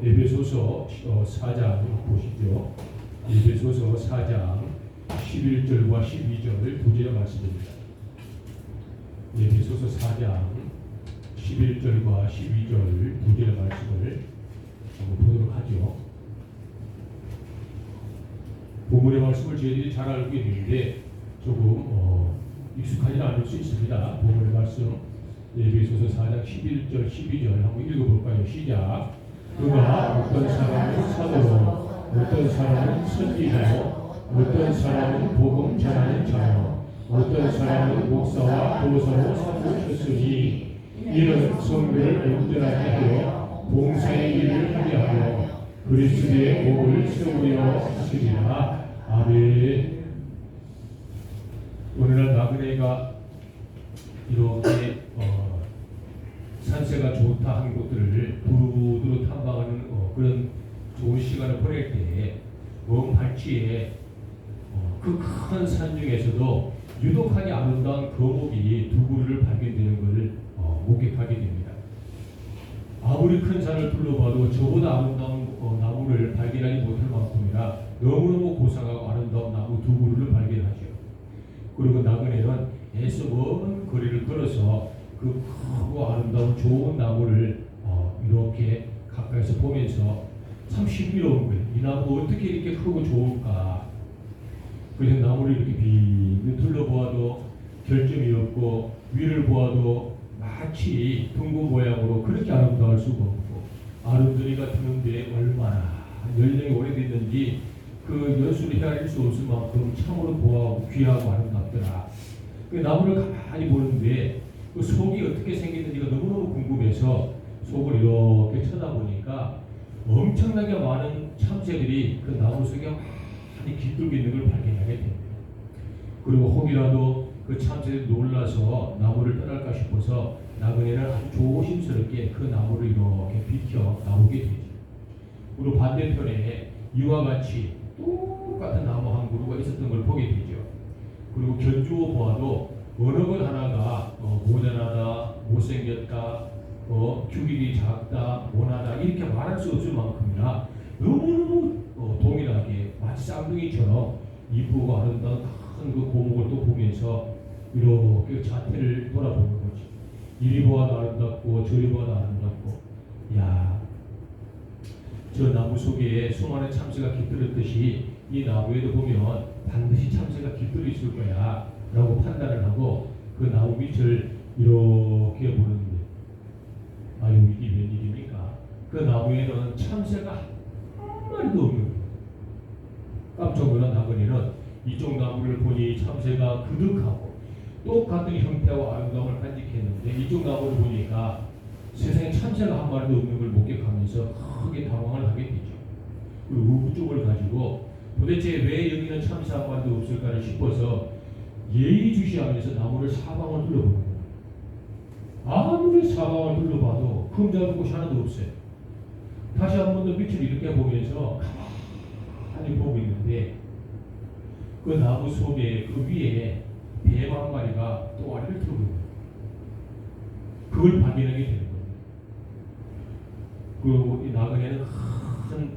에베소서 4장 보시죠. 에베소서 4장 11절과 12절 두节 말씀입니다. 에베소서 4장 11절과 12절 두 제 말씀을 한번 보도록 하죠. 본문의 말씀을 저희들이 잘 알고 있는데 조금 익숙하지 않을 수 있습니다. 본문의 말씀 에베소서 4장 11절 12절 한번 읽어볼까요? 시작. 그가 어떤 사람은 사도로, 어떤 사람은 선지자요, 어떤 사람은 복음 전하는 자요, 어떤 사람은 목사와 교사로 삼으셨으니 이는 성도를 온전하게 하여 봉사의 일을 하게 하여 그리스도의 몸을 세우려 하시리라. 아멘. 오늘날 나그네가 이렇게 산세가 좋다 하는 곳들을 두루두루 탐방하는 그런 좋은 시간을 보낼 때에 먼 발치에 그 큰 산 중에서도 유독하게 아름다운 거목이 두 그루를 발견되는 것을 목격하게 됩니다. 아무리 큰 산을 둘러봐도 저보다 아름다운 나무를 발견하지 못할 만큼이나 너무너무 고상하고 아름다운 나무 두 그루를 발견하죠. 그리고 나그네는 애써 먼 거리를 걸어서 그 크고 아름다운 좋은 나무를 이렇게 가까이서 보면서 참 신비로운 거예요. 이 나무 어떻게 이렇게 크고 좋을까? 그래서 나무를 이렇게 빙 둘러보아도 결점이 없고 위를 보아도 마치 둥근 모양으로 그렇게 아름다울 수가 없고 아름드리가 드는데 얼마나 연령이 오래됐는지 그 연수를 헤아릴 수 없을 만큼 참으로 보아하고 귀하고 아름답더라. 그 나무를 가만히 보는데 그 속이 어떻게 생겼는지가 너무너무 궁금해서 속을 이렇게 쳐다보니까 엄청나게 많은 참새들이 그 나무 속에 많이 깃들고 있는 걸 발견하게 됩니다. 그리고 혹이라도 그 참새들이 놀라서 나무를 떠날까 싶어서 나그네는 아주 조심스럽게 그 나무를 이렇게 비켜 나오게 되죠. 그리고 반대편에 이와 같이 똑같은 나무 한 그루가 있었던 걸 보게 되죠. 그리고 견주어 보아도 어느 것 하나가 모자라다, 못생겼다, 규격이 작다, 모나다 이렇게 말할 수 없을 만큼이나 너무너무 동일하게 마치 쌍둥이처럼 이쁘고 아름다운 큰 그 고목을 또 보면서 이렇게 자태를 돌아보는 거지. 이리 보아도 아름답고 저리 보아도 아름답고, 야, 저 나무 속에 수많은 참새가 깃들었듯이 이 나무에도 보면 반드시 참새가 깃들어 있을 거야 라고 판단을 하고 그 나무 밑을 이렇게 보는데, 아유 이게 웬일입니까? 그 나무에는 참새가 한 마리도 없는 거예요. 깜짝 놀란 나그네는 이쪽 나무를 보니 참새가 그득하고 똑같은 형태와 아름다움을 간직했는데 이쪽 나무를 보니까 세상에 참새가 한 마리도 없는 걸 목격하면서 크게 당황을 하게 되죠. 그리고 우쪽을 가지고 도대체 왜 여기는 참새 한 마리도 없을까를 싶어서 예의주시하면서 나무를 사방을 둘러보는 거예요. 아무리 사방을 둘러봐도 흠잡을 곳이 하나도 없어요. 다시 한 번 더 밑을 이렇게 보면서 가만히 보고 있는데 그 나무 속에 그 위에 뱀 한 마리가 또아리를 틀고 있는 거예요. 그걸 발견하게 되는 거예요. 그리고 이 나그네는 큰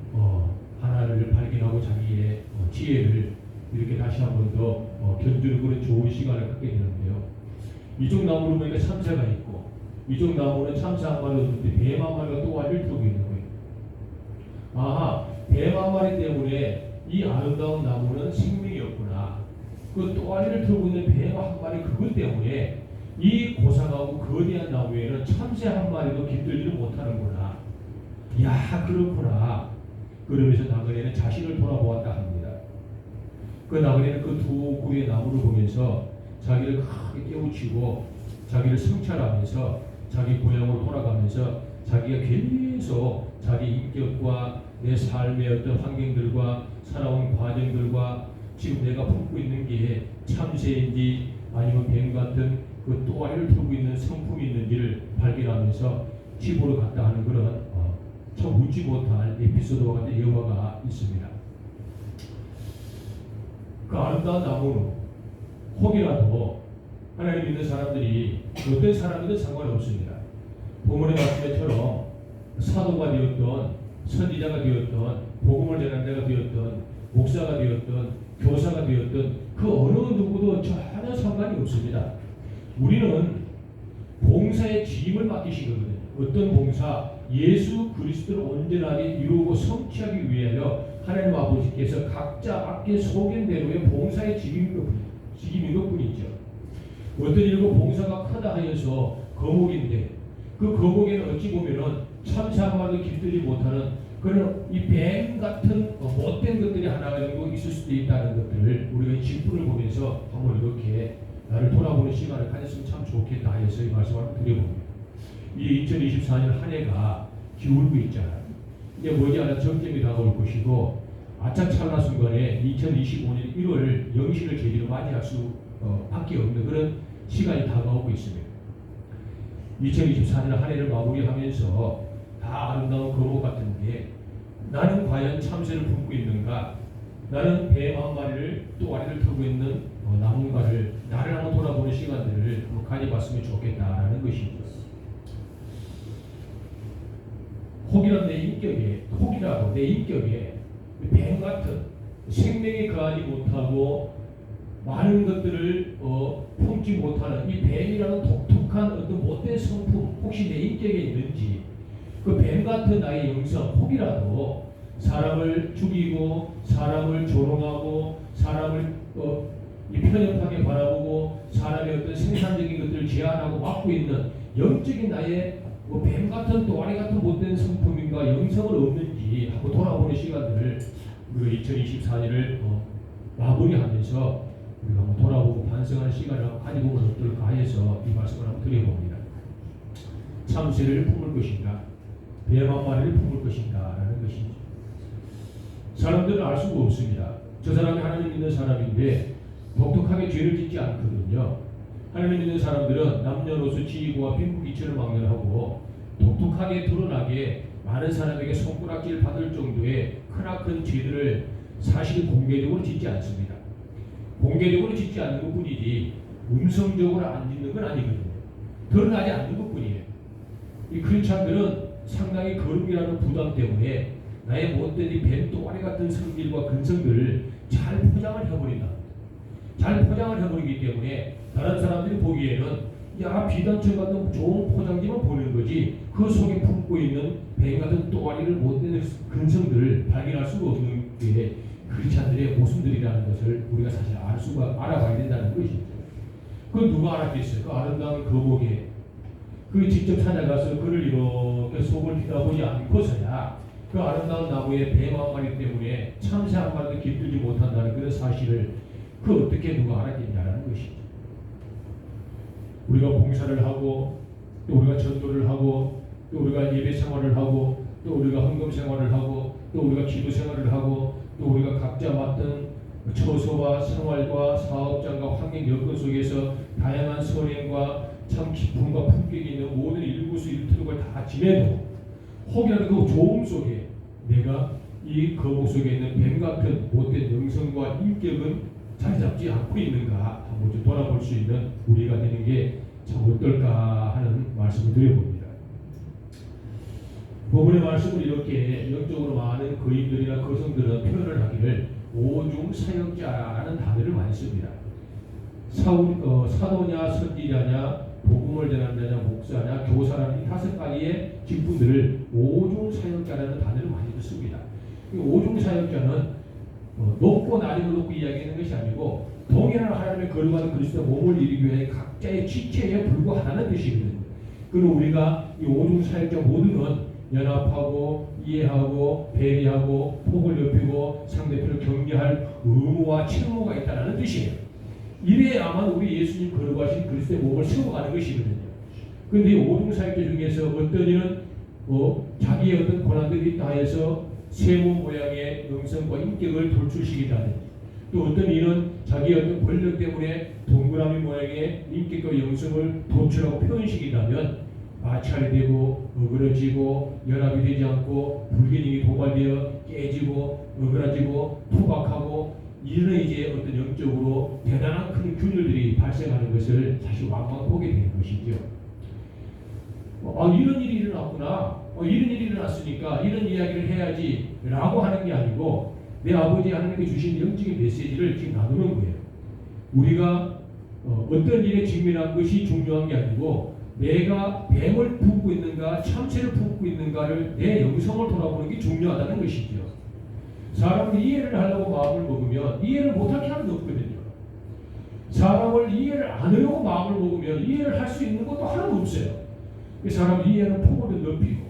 하나를 발견하고 자기의 지혜를 이렇게 다시 한 번 더 견주는 그런 좋은 시간을 갖게 되는데요. 이쪽 나무를 보니까 참새가 있고 이쪽 나무는 참새 한 마리가 없는데 뱀 한 마리가 또아리를 틀고 있는 거예요. 아하, 뱀 한 마리 때문에 이 아름다운 나무는 생명이었구나. 그 또아리를 틀고 있는 뱀 한 마리 그것 때문에 이 고상하고 거대한 나무에는 참새 한 마리도 깃들지를 못하는구나. 야, 그렇구나. 그러면서 나그네는 자신을 돌아보았다 합니다. 그 나그네는 그 두 그루의 나무를 보면서 자기를 크게 깨우치고 자기를 성찰하면서 자기 고향으로 돌아가면서 자기가 계속 자기 인격과 내 삶의 어떤 환경들과 살아온 과정들과 지금 내가 품고 있는 게 참새인지 아니면 뱀 같은 그 또아리를 틀고 있는 성품이 있는지를 발견하면서 집으로 갔다 하는 그런 참 웃지 못할 에피소드와 같은 예화가 있습니다. 그 아름다운 나무는 혹이라도 하나님 믿는 사람들이 어떤 사람이든 상관없습니다. 본문의 말씀처럼 사도가 되었던 선지자가 되었던 복음을 전하는 자가 되었던 목사가 되었던 교사가 되었던 그 어느 누구도 전혀 상관이 없습니다. 우리는 봉사의 직임을 맡기시거든요. 어떤 봉사? 예수 그리스도를 온전하게 이루고 성취하기 위하여 하나님 아버지께서 각자 앞에 소견대로의 봉사의 직임인 것뿐이죠. 어떤 일고 봉사가 크다 하여서 거목인데 그 거목에는 어찌 보면은 참사마도 깃들지 못하는 그런 이 뱀 같은 못된 것들이 하나 정도 있을 수도 있다는 것들을 우리가 직분을 보면서 한번 이렇게 나를 돌아보는 시간을 가졌으면 참 좋겠다 해서 이 말씀을 드려봅니다. 이 2024년 한 해가 기울고 있잖아요. 이제 머지않아 정점이 다가올 것이고 아차찰나 순간에 2025년 1월 영신을 계기로 맞이할 수밖에 없는 그런 시간이 다가오고 있습니다. 2024년 한 해를 마무리하면서 다 아름다운 거목 같은데 나는 과연 참새를 품고 있는가? 나는 뱀 한 마리를 또아리를 타고 있는 나무가를 나를 한번 돌아보는 시간들을 한번 가져봤으면 좋겠다라는 것이죠. 혹이라도 내 인격에 뱀 같은 생명이 거하지 못하고 많은 것들을 품지 못하는 이 뱀이라는 독특한 어떤 못된 성품 혹시 내 인격에 있는지 그 뱀 같은 나의 영성 혹이라도 사람을 죽이고 사람을 조롱하고 사람을 편협하게 바라보고 사람의 어떤 생산적인 것들을 제한하고 막고 있는 영적인 나의 뱀 같은 또아리 같은 못된 성품인가 영성을 없는지 한번 돌아보는 시간들을 우리가 2024년을 마무리하면서 우리가 한번 돌아보고 반성하는 시간을 가지보면 어떨까 해서 이 말씀을 한번 드려봅니다. 참새를 품을 것인가 뱀 한 마리를 품을 것인가 라는 것이죠. 사람들은 알 수가 없습니다. 저 사람이 하나님 믿는 사람인데 독특하게 죄를 짓지 않거든요. 하나님 믿는 사람들은 남녀노소 지위고와 빈부귀천을 막론하고 독특하게 드러나게 많은 사람에게 손가락질 받을 정도의 크나큰 죄들을 사실 공개적으로 짓지 않습니다. 공개적으로 짓지 않는 것뿐이지 음성적으로 안 짓는 건 아니거든요. 드러나지 않는 것뿐이에요. 이 크리스찬들은 상당히 거룩이라는 부담 때문에 나의 못된 이 뱀또아리 같은 성질과 근성들을 잘 포장을 해버린다. 잘 포장을 해버리기 때문에 다른 사람들이 보기에는 야 비단처 같은 좋은 포장지만 보는 거지 그 속에 품고 있는 뱀 같은 또아리를 못된 근성들을 발견할 수가 없는 게 크리스찬들의 모습들이라는 것을 우리가 사실 알아봐야 된다는 것이죠. 그건 누가 알았겠어요? 그 아름다운 거목에 그 직접 찾아가서 그를 이렇게 속을 뒤다보지 않고서야 그 아름다운 나무에 뱀 한 마리 때문에 참새 한 마리도 깃들지 못한다는 그런 사실을 그 어떻게 누가 알았겠냐라는 것이죠. 우리가 봉사를 하고 또 우리가 전도를 하고 또 우리가 예배 생활을 하고 또 우리가 헌금 생활을 하고 또 우리가 기도 생활을 하고 또 우리가 각자 맡은 처소와 생활과 사업장과 환경 여건 속에서 다양한 선행과 참 기쁨과 품격이 있는 모든 일구수일투족을 다 지내도 혹여라도 그 조음 속에 내가 이 거목 속에 있는 뱀 같은 못된 영성과 인격은 자리 잡지 않고 있는가 한번 좀 돌아볼 수 있는 우리가 되는 게 참 어떨까 하는 말씀을 드려봅니다. 본문의 말씀을 이렇게 영적으로 많은 거인들이나 거성들은 표현을 하기를 오중 사역자라는 단어를 많이 씁니다. 사도냐 선지자냐 복음을 전하는 자냐 목사냐 교사라는 이 5가지의 직분들을 오중 사역자라는 단어를 많이 씁니다. 오중 사역자는 높고 낮음을 놓고 이야기하는 것이 아니고 동일한 하나님의 거룩한 그리스도 몸을 이루기 위해 각자의 지체에 불과하다는 뜻이거든요. 그리고 우리가 이 오중 사역자 모두는 연합하고 이해하고 배려하고 폭을 높이고 상대편을 격려할 의무와 책무가 있다는 뜻이에요. 이래야만 우리 예수님 거룩하신 그리스도의 몸을 세워가는 것이거든요. 그런데 이 오중 사역자 중에서 어떤 이는 자기의 어떤 고난들이 있다 해서 세모 모양의 영성과 인격을 돌출시키다든지 또 어떤 이는 자기의 어떤 권력 때문에 동그라미 모양의 인격과 영성을 도출하고 표현시킨다면 마찰되고 어그러지고 연합이 되지 않고 불균형이 도발되어 깨지고 어그러지고 투박하고 이런 이제 어떤 영적으로 대단한 큰 균열들이 발생하는 것을 사실 왕왕 보게 되는 것이죠. 이런 일이 일어났구나. 이런 일이 일어났으니까 이런 이야기를 해야지 라고 하는 게 아니고 내 아버지 하나님께 주신 영적인 메시지를 지금 나누는 거예요. 우리가 어떤 일에 직면한 것이 중요한 게 아니고 내가 뱀을 품고 있는가 참새를 품고 있는가를 내 영성을 돌아보는 게 중요하다는 것이죠. 사람이 이해를 하려고 마음을 먹으면 이해를 못하게 하는 게 없거든요. 사람을 이해를 안 하려고 마음을 먹으면 이해를 할 수 있는 것도 하나도 없어요. 사람을 이해하는 폭을 넓히고,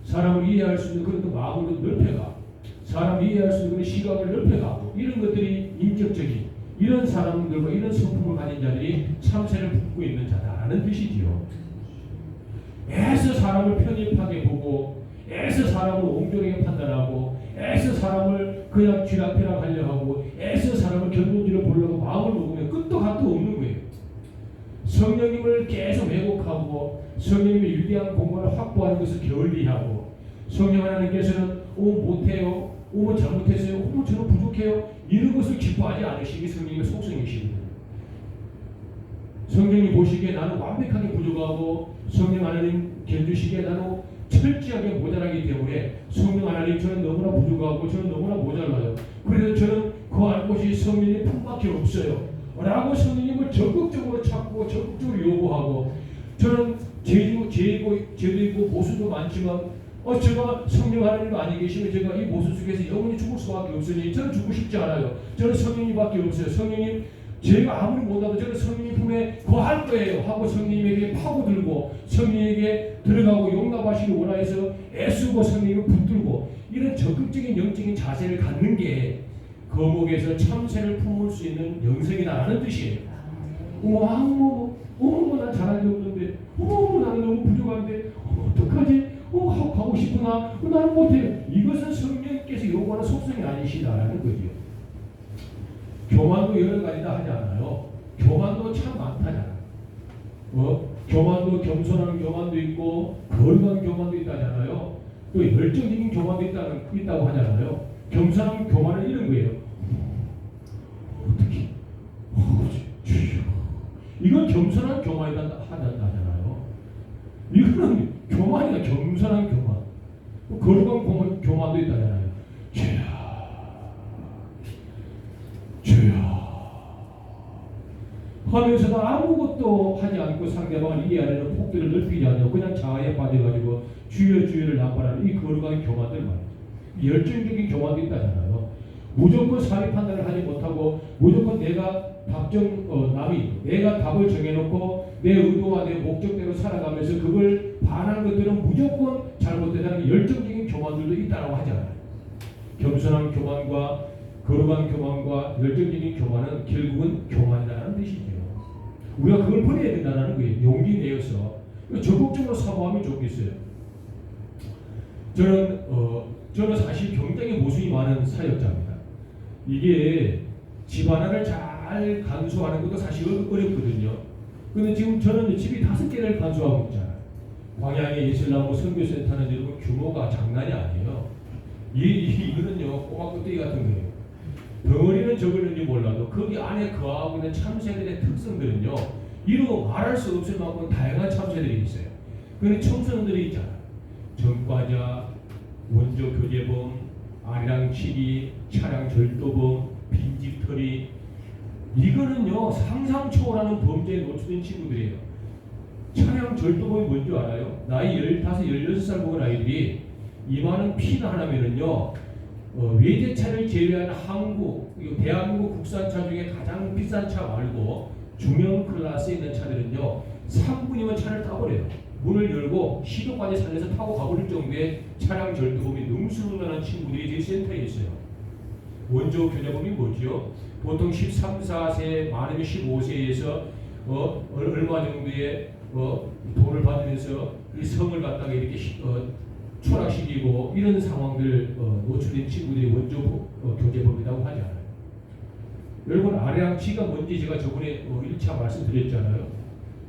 사람을 이해할 수 있는 그런 마음을 넓혀가, 사람을 이해할 수 있는 그런 시각을 넓혀가고, 이런 것들이 인격적인 이런 사람들과 이런 성품을 가진 자들이 참새를 품고 있는 자다라는 뜻이지요. 애써 사람을 편협하게 보고, 애써 사람을 옹졸하게 판단하고, 애써 사람을 그냥 쥐락펴락 하려 하고, 애써 사람을 견본주로 보려고 마음을 먹으면 끝도 갓도 없는 거예요. 성령님을 계속 왜곡하고, 성령님의 위대한 공간을 확보하는 것을 게을리하고, 성령 하나님께서는 못해요, 잘못했어요, 저는 부족해요, 이런 것을 기뻐하지 않으시기 성령님의 속성이십니다. 성령이 보시기에 나는 완벽하게 부족하고, 성령 하나님 견주시기에 나는 철저하게 모자라기 때문에, 성령 하나님 저는 너무나 부족하고 저는 너무나 모자라요. 그래서 저는 구할 곳이 성령님 품밖에 없어요 라고 성령님을 적극적으로 찾고 적극적으로 요구하고, 저는 죄도 있고 모수도 많지만 제가 성령 하나님 안에 계시면 제가 이 모수 속에서 영원히 죽을 수밖에 없으니 저는 죽고 싶지 않아요. 저는 성령님밖에 없어요. 성령님 제가 아무리 못하도 저는 성령님 품에 거할 거예요 하고 성령님에게 파고들고 성령님에게 들어가고 용납하시기 원하여서 애쓰고 성령님을 붙들고, 이런 적극적인 영적인 자세를 갖는 게 거목에서 참새를 품을 수 있는 영성이다라는 뜻이에요. 난 잘할 게 없는데, 나는 너무 부족한데, 어떡하지? 하고 싶구나. 나는 못해요. 이것은 성령님께서 요구하는 속성이 아니시다라는 거죠. 교만도 여러 가지다 하지 않아요. 교만도 참 많다잖아. 교만도 겸손한 교만도 있고 거룩한 교만도 있다잖아요. 또 열정적인 교만도 있다고 하잖아요. 겸손한 교만은 이런 거예요. 어떻게? 이건 겸손한 교만이다 하잖아요. 이거는 교만이다. 겸손한 교만. 거룩한 교만도 있다잖아요. 주여 하면서도 아무것도 하지 않고 상대방을 이해하려는 폭들을 넓히지 않고 그냥 자아에 빠져가지고 주여를 남발하는 이 거룩한 교만들 말이죠. 열정적인 교만도 있다잖아요. 무조건 사회 판단을 하지 못하고 무조건 내가 내가 답을 정해놓고 내 의도와 내 목적대로 살아가면서 그걸 반하는 것들은 무조건 잘못되다는 열정적인 교만들도 있다고 하잖아요. 겸손한 교만과 거룩한 교만과 열정적인 교만은 결국은 교만이라는 뜻이죠. 우리가 그걸 버려야 된다는 거예요. 용기 내어서 적극적으로 사모하면 좋겠어요. 저는 사실 굉장히 모순이 많은 사역자입니다. 이게 집안을 잘 간수하는 것도 사실 어렵거든요. 근데 지금 저는 집이 5개를 간수하고 있잖아요. 광양의 예슬나무 선교센터는 여러분 규모가 장난이 아니에요. 이거는요 꼬막껍데기 같은 거예요. 덩어리는 적을는지 몰라도 거기 안에 거하고 있는 참새들의 특성들은요 이루 말할 수 없을 만큼 다양한 참새들이 있어요. 그런데 청소년들이 있잖아요. 전과자, 원조 교제범, 아리랑치기, 차량 절도범, 빈집털이, 이거는요 상상 초월하는 범죄에 노출된 친구들이에요. 차량 절도범이 뭔지 알아요? 나이 15, 16살 먹은 아이들이 이만한 피가 하나면은요 외제차를 제외한 대한민국 국산차 중에 가장 비싼 차 말고 중형 클래스에 있는 차들은요 3분이면 차를 타버려요. 문을 열고 시도까지 살려서 타고 가버릴 정도의 차량 절도범이 능수능란한 친구들이 제 센터에 있어요. 원조 교제범이 뭐지요? 보통 13, 14세 많으면 15세에서 얼마 정도의 돈을 받으면서 이 성을 갖다가 이렇게 추락시키고 이런 상황들 노출된 친구들이 원조 교제범이라고 하지 않아요. 여러분 아리랑치가 뭔지 제가 저번에 1차 말씀드렸잖아요.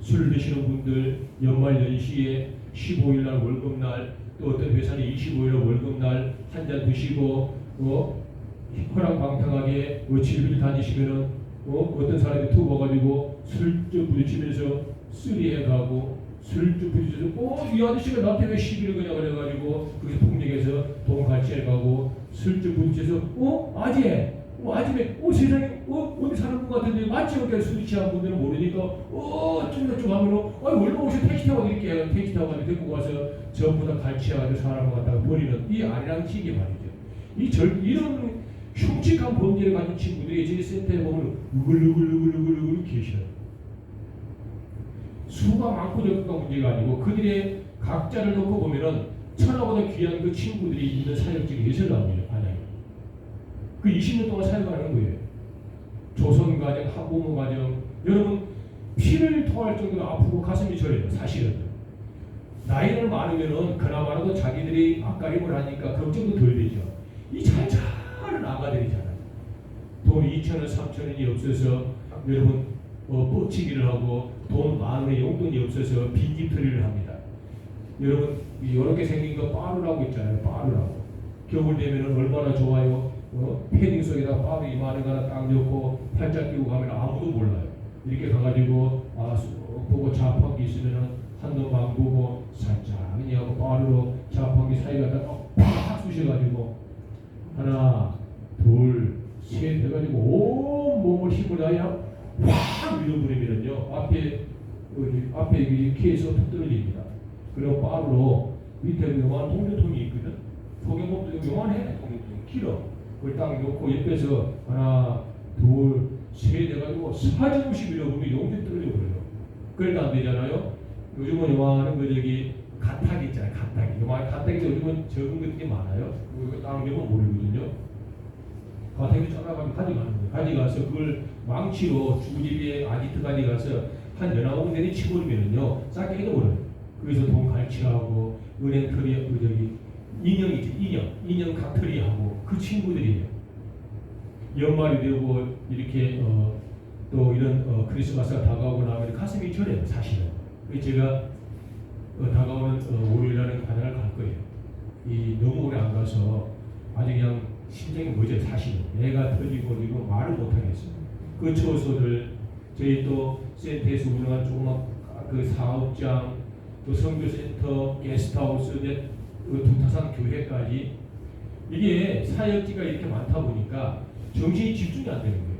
술 드시는 분들 연말 연시에 15일날 월급날 또 어떤 회사는 25일날 월급날 한 잔 드시고 호랑방탕하게 질질 다니시면은 어떤 사람이 툭 와가지고 술좀 부딪히면서 쓰리해가고 술좀 부딪혀서 이 아저씨가 나한테 왜 시비를 거냐 그래가지고 그게 폭력해서 돈 같이 해가고 술좀 부딪혀서 아침에 세상에 어디 사는 것 같은데 맞지? 그렇게 술 취한 분들은 모르니까 좀 하면은 얼마 오셔 택시 타고 드릴게요. 택시 타고 가지고 데리고 가서 전부 다 같이 해가지고 사람을 갖다가 버리는 이 아리랑치기 말이죠. 이런 흉측한 범죄를 가진 친구들이 저희 센터에 보면 우글우글우글우글 계셔요. 수가 많고 적고가 문제가 아니고 그들의 각자를 놓고 보면은 천하보다 귀한 그 친구들이 있는 사역직에 있을 나옵니다. 그 20년 동안 사역하는 거예요. 조선가정, 학부모가정, 여러분 피를 토할 정도로 아프고 가슴이 저려요. 사실은 나이를 많으면은 그나마라도 자기들이 앞가림을 하니까 걱정도 덜 되죠. 이 잘잘은 아가들이잖아요. 돈 2,000원, 3,000원이 없어서 여러분 뻗치기를 하고 돈 10,000원의 용돈이 없어서 빈집털이를 합니다. 여러분 이렇게 생긴 거 빠루라고 있잖아요. 빠루라고. 겨울 되면은 얼마나 좋아요. 패딩 속에다 빠루 이만한 거 하나 딱 넣고 팔짱 끼고 가면 아무도 몰라요. 이렇게 가가지고 보고 자판기 있으면은 한눈 방 보고 살짝 그냥 하고 빠루로 자판기 사이 갖다 팍 쑤셔가지고 하나 둘 셋 해가지고 온 몸을 힘을 다해 확 밀어버리면요 앞에 이렇게해서 툭 떨어집니다. 그리고 빠루로 밑에 요만한 동료통이 있거든. 소경법도 요만해. 동료통이 길어. 그걸 딱 놓고 옆에서 하나 둘 셋 해가지고 사정없이 밀어보면 용기 떨어져버려요. 그러니까 안 되잖아요. 요즘은 요만한 거 저기 가탁이 있잖아요. 가탁이. 요만한 가탁이도 요즘은 적은 것들이 많아요. 그거 딱 넣으면 모르거든요. 가탁이 잘라가지고 가져가는 거예요. 가져가서 그걸 망치로 주집에 아지트 가져가서 한 19군데를 치버리면은요 싹 깨져버려요. 그래서 돈 갈취하고 은행 털이 저기 인형이지 인형 각털이하고 그 친구들이에요. 연말이 되고 이렇게 또 이런 크리스마스가 다가오고 나면 가슴이 저려요. 사실은. 그래서 제가 다가오는 월요일날은 가나를 갈 거예요. 너무 오래 안 가서 아주 그냥 심장이 뭐죠. 사실은 애가 터지고 이거 말을 못 하겠어요. 그 처소들 저희 또 센터에서 운영한 조그만 그 사업장 또 선교센터 게스트하우스 두타산 교회까지 이게 사역지가 이렇게 많다 보니까 정신이 집중이 안 되는 거예요.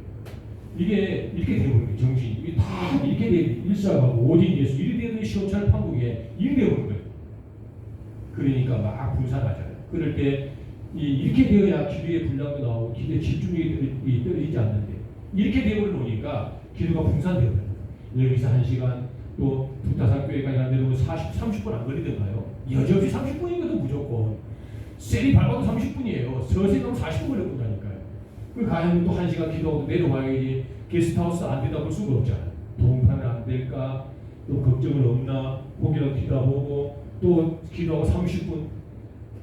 이게 이렇게 되는 거예요. 정신이 이게 다 이렇게 돼 일사하고 오직 예수 이렇게 되는 시험찰 판국에 이렇게 되는 거예요. 그러니까 막 분산하잖아요. 그럴 때 이렇게 되어야 기도의 분량도 나오고 기도의 집중력이 떨어지지 않는데 이렇게 되어 놓으니까 기도가 분산되어요. 여기서 1시간 또 두타산 교회까지 가는데도 30분 안 걸리던가요? 여전히 30분이거든 무조건. 셀이 밟아도 30분이에요. 서서히 가면 40분 걸렸군다니까요. 그 가면 또 1시간 기도하고 내려와야지. 게스트하우스 안 된다 볼 수가 없잖아요. 동파는 안 될까? 또 걱정은 없나? 혹이라도 기도하고 또 기도하고 30분.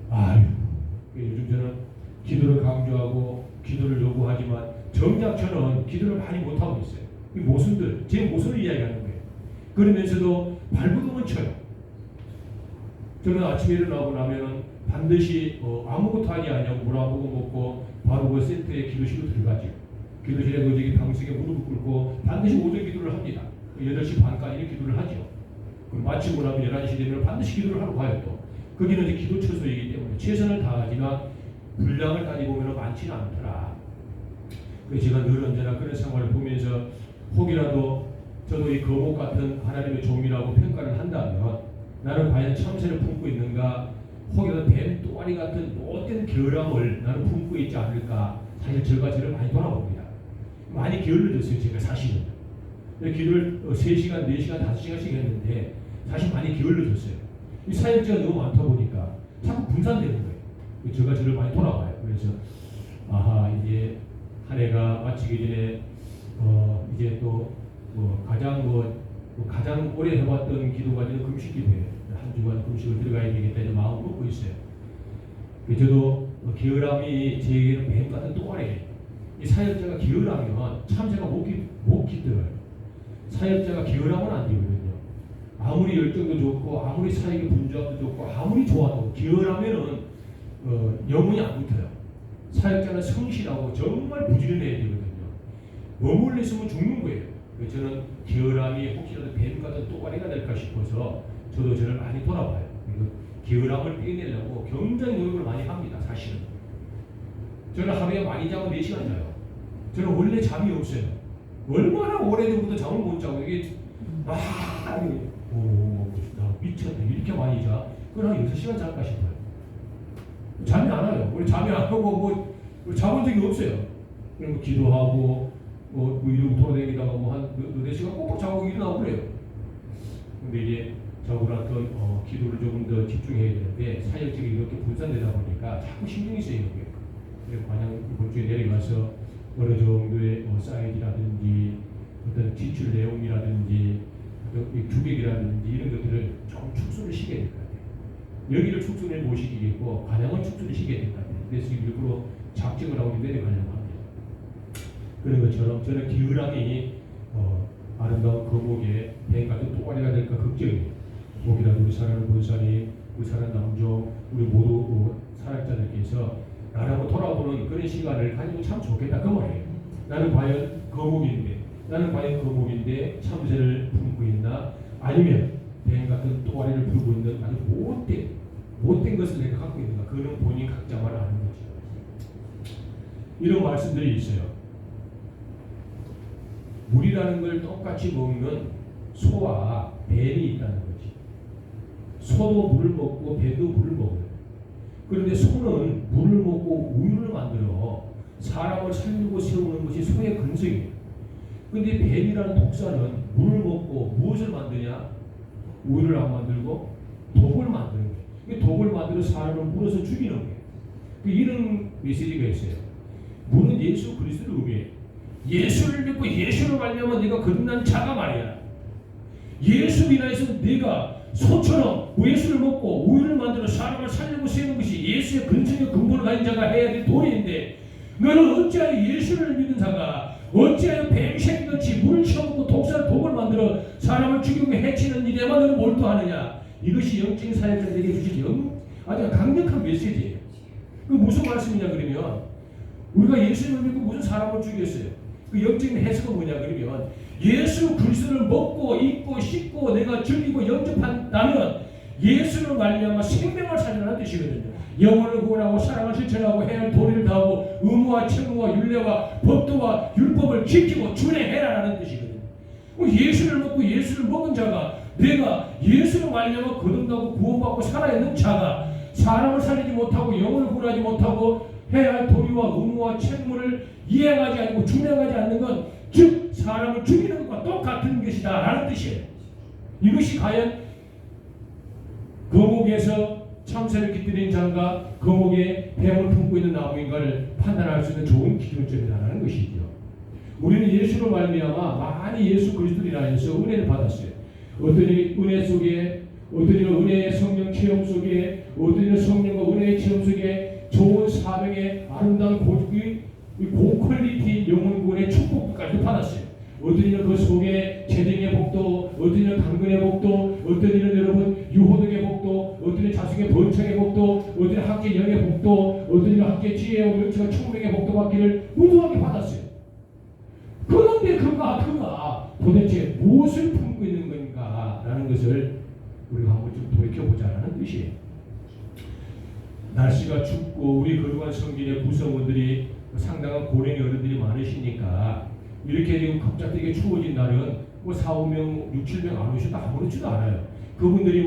아유, 요즘 저는 기도를 강조하고 기도를 요구하지만 정작 저는 기도를 많이 못하고 있어요. 이 모순들, 제 모순을 이야기하는 거예요. 그러면서도 발버둥은 쳐요. 저는 아침에 일어나고 나면은 반드시 아무것도 하지 않냐고 물 한 모금 먹고 바로 그 센터에 기도실로 들어가죠. 기도실에 그 저기 방석에 무릎을 꿇고 반드시 오전 기도를 합니다. 8시 반까지 기도를 하죠. 그럼 마치고 나면 11시 되면 반드시 기도를 하러 가요 또. 거기는 이제 기도 처소이기 때문에 최선을 다하지만 분량을 따지보면 많지는 않더라. 그래서 제가 늘 언제나 그런 생활을 보면서 혹이라도 저도 이 거목 같은 하나님의 종이라고 평가를 한다면 나는 과연 참새를 품고 있는가 혹이라도 뱀 또아리 같은 못된 결함을 나는 품고 있지 않을까. 사실 제가 저를 많이 돌아봅니다. 많이 게을러졌어요 제가 사실은. 기도를 3시간, 4시간, 5시간씩 했는데 사실 많이 게을러졌어요. 이 사역자가 너무 많다 보니까 자꾸 분산되는 거예요. 제가 저를 많이 돌아봐요. 그래서 아하 이제 한 해가 마치기 전에 이제 또 가장 오래 해봤던 기도가 저는 금식 기도예요. 한 주간 금식을 들어가야 되겠다 이런 마음 먹고 있어요. 저도 게으름이 제게는 뱀 같은 또아리예요. 이 사역자가 게으르면 참새가 못 기들어요. 사역자가 게으르면 안 되거든요. 아무리 열정도 좋고 아무리 사역의 분주함도 좋고 아무리 좋아도 게으르면은 영혼이 안 붙어요. 사역자는 성실하고 정말 부지런해야 되거든요. 머물러 있으면 죽는 거예요. 그래서 저는 게으름이 혹시라도 뱀 같은 또아리가 될까 싶어서 저도 저를 많이 돌아봐요. 게으름을 빼내려고 굉장히 노력을 많이 합니다. 사실은. 저는 하루에 많이 자고 4시간 자요. 저는 원래 잠이 없어요. 얼마나 오래전부터 잠을 못 자고 이게 나 미쳤다 이렇게 많이 자. 그럼 한 6시간 잘까 싶어요. 잠이 안 와요. 우리 잠이 안 오고 자본 적이 없어요. 그럼 뭐 기도하고 이러고 돌아다니다가 한 너네 시간 꼭꼭 자고 일어나고 그래요. 근데 이제 저보다 어떤 기도를 조금 더 집중해야 되는데 사역직이 이렇게 분산되다 보니까 자꾸 신경이 쓰이는 거예요. 그래서 만약 이번 주에 내려가서 어느 정도의 사이즈라든지 어떤 지출 내용이라든지 어떤 규격이라든지 이런 것들을 좀 축소를 시켜야 될 것 같아요. 여기를 축소를 못 시키겠고 반영을 축소를 시켜야 될 것 같아요. 그래서 일부러 작정을 하고 내려가려고 합니다. 그런 것처럼 저는 기울함이 아름다운 거목에 뱀 같은 또가리가 될까 걱정이에요. 목이라도 우리 사랑하는 본사님, 우리 사랑하는 남종, 우리 모두 사역자들께서 나라고 돌아보는 그런 시간을 가지면 참 좋겠다 그 말이에요. 나는 과연 거목인데 참새를 품고 있나, 아니면 뱀 같은 또가리를 품고 있는 아주 못된 것을 내가 갖고 있는가. 그는 본인 각자만 아는 거죠. 이런 말씀들이 있어요. 물이라는 걸 똑같이 먹는 소와 뱀이 있다는 거지. 소도 물을 먹고 뱀도 물을 먹어요. 그런데 소는 물을 먹고 우유를 만들어 사람을 살리고 세우는 것이 소의 근성이에요. 그런데 뱀이라는 독사는 물을 먹고 무엇을 만드냐? 우유를 안 만들고 독을 만드는 거예요. 독을 만들어 사람을 물어서 죽이는 거예요. 이런 메시지가 있어요. 물은 예수 그리스도를 의미해요. 예수를 믿고 예수를 말미암아 네가 거듭난 자가 말이야. 예수 인하여서 네가 소처럼 예수를 먹고 우유를 만들어 사람을 살리고 세우는 것이 예수의 근성의 근본을 가진 자가 해야 될 도리인데, 너는 어찌하여 예수를 믿는 자가 어찌하여 뱀새끼같이 물을 쳐먹고 독을 만들어 사람을 죽이고 해치는 일에만 너는 몰두하느냐. 이것이 영적인 사역자들에게 주신 아주 강력한 메시지예요. 그 무슨 말씀이냐 그러면, 우리가 예수를 믿고 무슨 사람을 죽였어요. 그 영적인 해석은 뭐냐 그러면, 예수 그리스도를 먹고 입고 씻고 내가 즐기고 영접한다면 예수를 말미암아 생명을 살리라는 뜻이거든요. 영혼을 구원하고 사랑을 실천하고 해야 할 도리를 다하고 의무와 책무와 율례와 법도와 율법을 지키고 준행해라라는 뜻이거든요. 예수를 먹고 예수를 먹은 자가, 내가 예수를 말미암아 거듭나고 구원받고 살아있는 자가 사람을 살리지 못하고 영혼을 구원하지 못하고 해야 할 도리와 의무와 책무를 이행하지 않고 준행하지 않는 건, 즉 사람을 죽이는 것과 똑같은 것이다 라는 뜻이에요. 이것이 과연 거목에서 참새를 깃들인 자가 거목에 뱀을 품고 있는 나무인가를 판단할 수 있는 좋은 기준점이라는 것이죠. 우리는 예수로 말미암아 많이 예수 그리스도를 인하여서 은혜를 받았어요. 어떤 이는 은혜 속에, 어떤 이는 은혜의 성령 체험 속에, 어떤 이는 성령과 은혜의 체험 속에 좋은 사명의 아름다운 고퀄리티 영혼구원의 축복까지도 받았어요. 어떤 이는 그 속에 재정의 복도, 어떤 이는 강건의 복도, 어떤 이는 여러분 유호덕의 복도, 어떤 이는 자식의 번창의 복도, 어떤 이는 학계 영의 복도, 어떤 이는 학계 지혜와 명치가 총명의 복도 받기를 무도하게 받았어요. 그런데 그가 도대체 무엇을 품고 있는 건가 라는 것을 우리가 한번 좀 돌이켜보자라는 뜻이에요. 날씨가 춥고 우리 거룩한 성전의 구성원들이 상당한 고령의 어른들이 많으시니까 이렇게 지금 갑작스럽게 추워진 날은 4, 5명, 6, 7명 안 오셔도 아무렇지도 않아요. 그분들이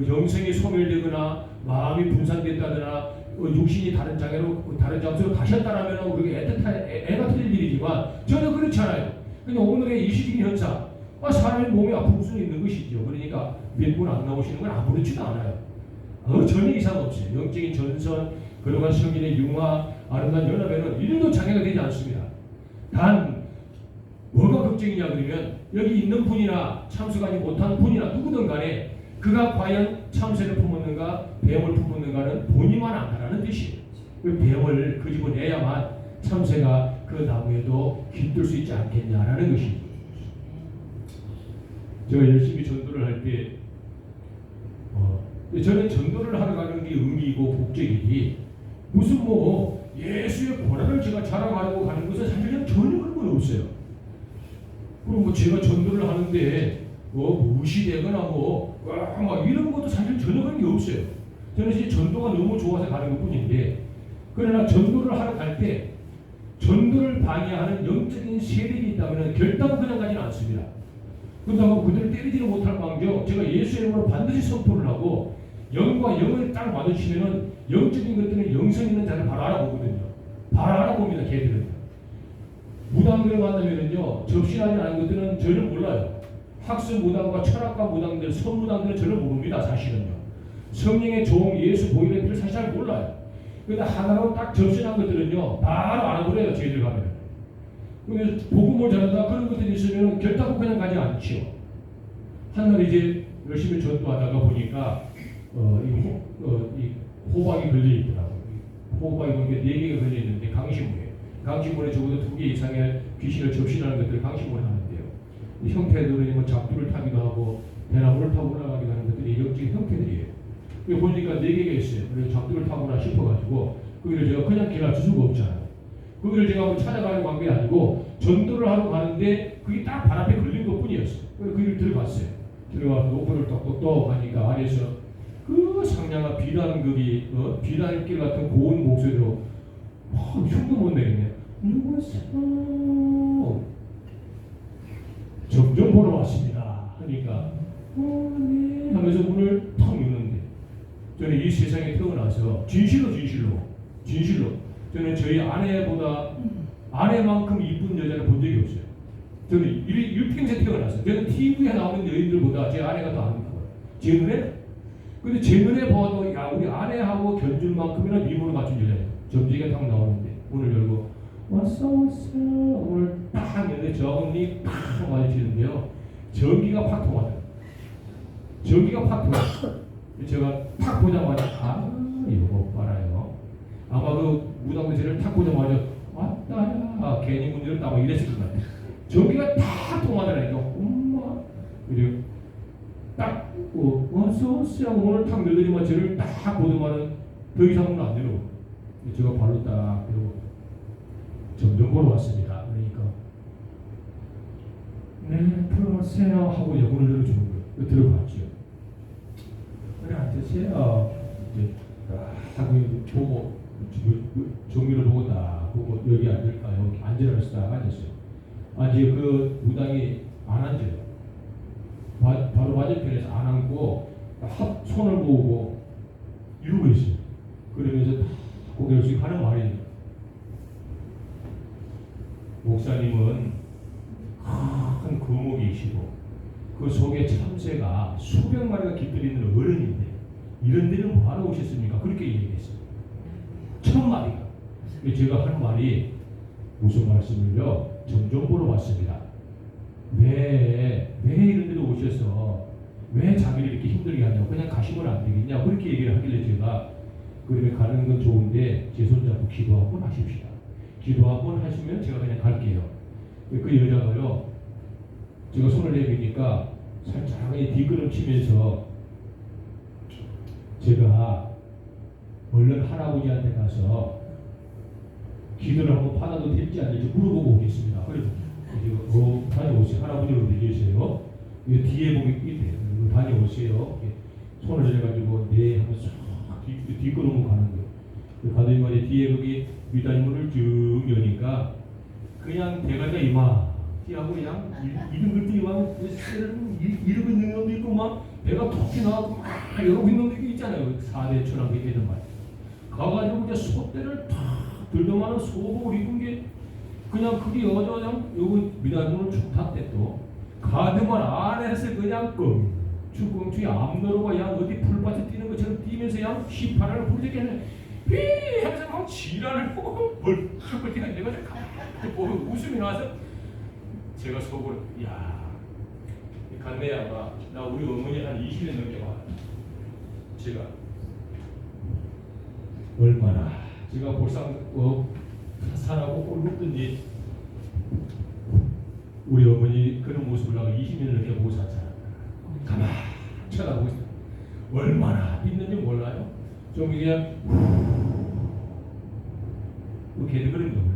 영성이 소멸되거나 마음이 분산됐다거나 육신이 다른 장소로 가셨다라면 우리가 애가 터질 일이지만 전혀 그렇지 않아요. 그냥 오늘의 일시적인 현상, 사람의 몸에 아픈 수는 있는 것이죠. 그러니까 몇 분 안 나오시는 건 아무렇지도 않아요. 전혀 이상 없어요. 영적인 전선, 거룩한 성인의 융화, 아름다운 연합에는 이름도 장애가 되지 않습니다. 단 뭐가 걱정이냐 그러면, 여기 있는 분이나 참석하지 못한 분이나 누구든 간에 그가 과연 참새를 품었는가 뱀을 품었는가는 본인만 안다라는 뜻이에요. 그 뱀을 끄집어내야만 참새가 그 나무에도 깃들 수 있지 않겠냐라는 것이죠. 제가 열심히 전도를 할 때 저는 전도를 하러 가는 게 의미이고 목적이지 무슨 예수의 고난을 제가 자랑하려고 가는 것은 사실은 전혀 그런 건 없어요. 그리고 제가 전도를 하는데 무시되거나 막 이런 것도 사실 전혀 그런 게 없어요. 저는 이제 전도가 너무 좋아서 가는 것뿐인데, 그러나 전도를 하러 갈 때 전도를 방해하는 영적인 세력이 있다면 결단 그냥 가지는 않습니다. 그렇다고 그들을 때리지는 못할 망정 제가 예수의 이름으로 반드시 선포를 하고 영과 영을 딱 마주치면은 영적인 것들은 영성 있는 자를 바로 알아보거든요. 바로 알아봅니다. 걔들은. 무당들을 만나면은요, 접신하지 않은 것들은 전혀 몰라요. 학습 무당과 철학과 무당들, 선무당들은 전혀 모릅니다. 사실은요. 성령의 종 예수 보이는 필을 사실 잘 몰라요. 그런데 하나로 딱 접신한 것들은요, 바로 알아버려요. 저희들 가면. 그래서 복음을 전한다 그런 것들이 있으면 결단코 그냥 가지 않지요. 한날 이제 열심히 전도하다가 보니까 이 호박이 걸려 있더라고요. 호박이 보니까 4개가 걸려 있는데 강신물에 적어도 2개 이상의 귀신을 접신하는 것들을 강신물에 하는데요. 형태들은 뭐 잡두를 타기도 하고 대나무를 타고 올라가기도 하는 것들이 이력적인 형태들이에요. 보니까 4개가 있어요. 그래서 잡두를 타고나 싶어가지고 거기를 제가 그냥 길을 줄 수가 없잖아요. 거기를 제가 한번 찾아가려고 한 게 아니고 전도를 하러 가는데 그게 딱 발 앞에 걸린 것 뿐이었어요. 그래서 거기를 들어갔어요. 들어가서 노크를 똑똑똑 하니까 아래에서 그 상냥한 비단 거리 비단길 같은 고운 목소리로 흉도 못 내겠네. 누구세요? 점점 보러 왔습니다. 하니까 네 하면서 문을 탁 여는데 저는 이 세상에 태어나서 진실로 저는 저희 아내만큼 이쁜 여자를 본 적이 없어요. 저는 일평생 태어났어요. 저는 TV에 나오는 여인들보다 제 아내가 더 아름다워요. 제 눈에는. 근데 제 눈에 봐도 야 우리 아내하고 견줄 만큼이나 미모를 갖춘 여자예요. 점지가 딱 나오는데 문을 열고 왔어 오늘 딱 했는데 저분이 팍 마주치는데요. 전기가 팍 통하더라고요. 제가 팍 보자마자 이거 봐라요. 아마 그 무당대를 탁 보자마자 왔다야 괜히 문 열었다 이랬을 것 같아요. 전기가 탁 통하더라니까 엄마 그리고 딱 어서오세요 오늘 탁 열더니만 저를 딱 보더만은 더 이상은 안 되고 제가 발로 딱 그리고 점점 보러 왔습니다. 그러니까 네 들어오세요 하고 문을 열어주는 거예요. 들어갔죠. 그래 앉으세요. 이제 하고 보고 종이를 보고 딱 보고 여기 앉을까요? 앉으라고 해서 딱 앉았어요. 이제 그 무당이 안 앉아요. 바로 맞은편에서 안 앉고 손을 모으고 이러고 있어요. 그러면서 고개를 숙이고 하는 말이 목사님은 큰 거목이시고 그 속에 참새가 수백 마리가 깃들어 있는 어른인데 이런 데는 뭐하러 오셨습니까? 그렇게 얘기했어요. 1000마리가. 제가 하는 말이 무슨 말씀을요? 점점 보러 왔습니다. 왜 이런 데로 오셔서 왜 자기를 이렇게 힘들게 하냐고 그냥 가시면 안 되겠냐 그렇게 얘기를 하길래 제가 그러면 가는 건 좋은데 제 손잡고 기도 한번 하십시다. 기도 한번 하시면 제가 그냥 갈게요. 그 여자가요 제가 손을 내미니까 살짝 뒤걸음치면서 제가 얼른 할아버지한테 가서 기도를 한번 받아도 될지 안 될지 물어보고 오겠습니다. 그래서 다녀오세요. 할아버지 어디 계세요? 뒤에 보기 있대요. 다녀오세요. 손을 내가지고 네 하면서 뒷걸음으로 가는 거예요. 가더니 말이야 뒤에 거기 미달문을 쭉 여니까 그냥 대가리가 이마하고 그냥 이런 것도 이만 이러고 있는 놈도 있고 막 배가 톡 나와서 막 이러고 있는 놈도 있잖아요. 4대 천왕 얘기하는 말. 가가지고 이제 소대를 탁 들더만은 소복을 입은 게 그냥 그게 그냥 요거 미달문을 쭉 탔대 또 가더만 안에서 그냥 껑충 암노루가 그냥 어디 풀밭에 뛰는 것처럼 뛰면서 그냥 휘파람을 부르겠네. 휘 하면서 막 지랄을 보고 벌떡 뛰는 내가 보고 웃음이 나서 제가 속으로 야 갔네 아마 나 우리 어머니 한 20년 넘게 와 제가 얼마나 제가 볼상 산하고 꼴먹든지 우리 어머니 그런 모습을 하고 20년 넘게 보고 살잖아. 가만 쳐다보고 있어. 얼마나 있는지 몰라요. 좀 그냥 걔들 그런 거 원래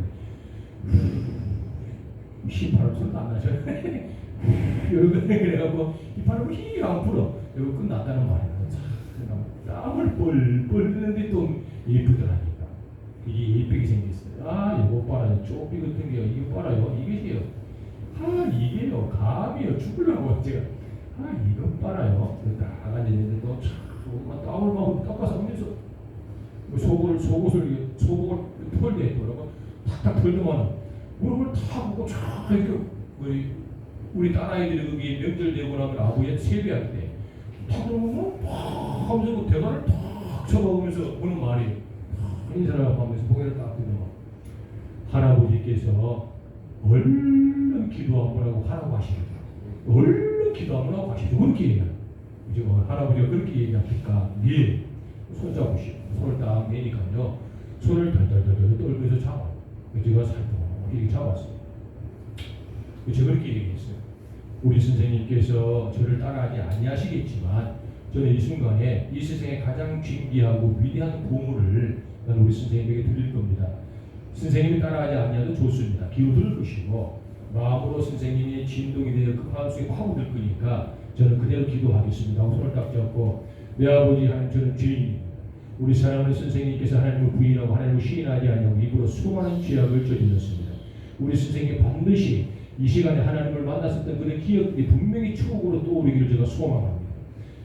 휘파람 소리도 안 나죠. 여러분 그래갖고 휘파람을 휘 하고 불어. 이거 끝났다는 말이에요. 땀을 뻘뻘 흘리는데 또 예쁘더라니까. 이게 예쁘게 생겼어요. 이거 봐라요. 쪼삐 같은 게요. 이거 봐라요. 이게요. 이게요. 감이요. 죽으려고 제가. 이거 봐라요. 딱 앉아있는데 또 땀을 막 닦아서 하면서 속옷을 털대 있더라고. 탁탁 털더만 무릎을 탁 하고 쫙 이렇게 우리 딸아이들이 거기 명절 되고 나면 아버지한테 세배할 때 탁 들어오면 팍 하면서 그 대가를 탁 쳐박으면서 오는 말이 인사를 하면서 고개를 딱 들더만 할아버지께서 얼른 기도 한번 하고 하라고 하시더라고요. 얼른 기도 한번 하고 가시죠. 그렇게 얘기해요. 이제 할아버지가 그렇게 얘기하니까 예. 손잡으시고 손을 딱 내니까요. 손을 덜덜덜 떨면서 잡아요. 제가 살짝 이렇게 잡았어요. 제가 그렇게 얘기했어요. 우리 선생님께서 저를 따라하지 아니하시겠지만 저는 이 순간에 이 세상에 가장 존귀하고 위대한 보물을 나는 우리 선생님에게 드릴 겁니다. 선생님이 따라하지 아니하도 좋습니다. 기울을 것이고 마음으로 선생님이 진동이 되어 그 마음속에 파고들 거니까 저는 그대로 기도하겠습니다. 손을 딱 잡고 내 아버지 하나님 저는 죄인입니다. 우리 사랑하는 선생님께서 하나님을 부인하고 하나님을 시인하지 아니하고 입으로 수많은 죄악을 저질렀습니다. 우리 선생님이 반드시 이 시간에 하나님을 만났었던 그런 기억들이 분명히 추억으로 떠오르기를 제가 소망합니다.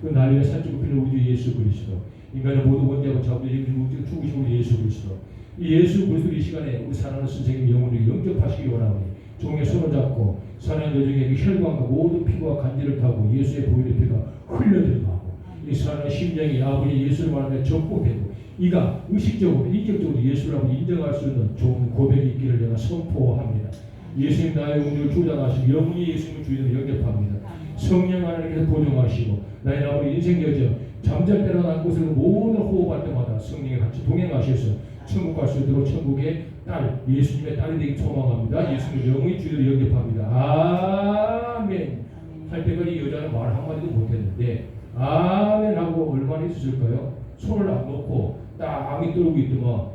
그 나리가 살찌고 피는 우리 예수 그리스도 인간의 모든 원죄와 자부의 죽으신 우리 예수 그리스도 이 예수 그리스도 이 시간에 우리 사랑하는 선생님 영혼을 영접하시기 원하오니 종의 손을 잡고 사랑하는 여정에게 혈관과 모든 피부와 간지를 타고 예수의 보혈의 피가 흘려들어가고 이 사랑하는 심령이 아버지 예수를 말하며 접목되고 이가 의식적으로 인격적으로 예수를 하고 인정할 수 있는 좋은 고백이 있기를 내가 선포합니다. 예수님 나의 영혼을 주장하시고 영원히 예수님을 주인으로 영접합니다. 성령 하나님께서 보정하시고 나의 남은 인생 여정 잠잘 때나 난 곳에서 모든 호흡할 때마다 성령이 같이 동행하셔서 천국 갈 수 있도록 천국의 딸 예수님의 딸이 되기 소망합니다. 예수님을 영원히 주인으로 영접합니다. 아멘. 할 때까지 여자는 말 한마디도 못했는데 아멘 하고 얼마나 있었을까요? 손을 안 놓고 딱 암이 떨고 있더만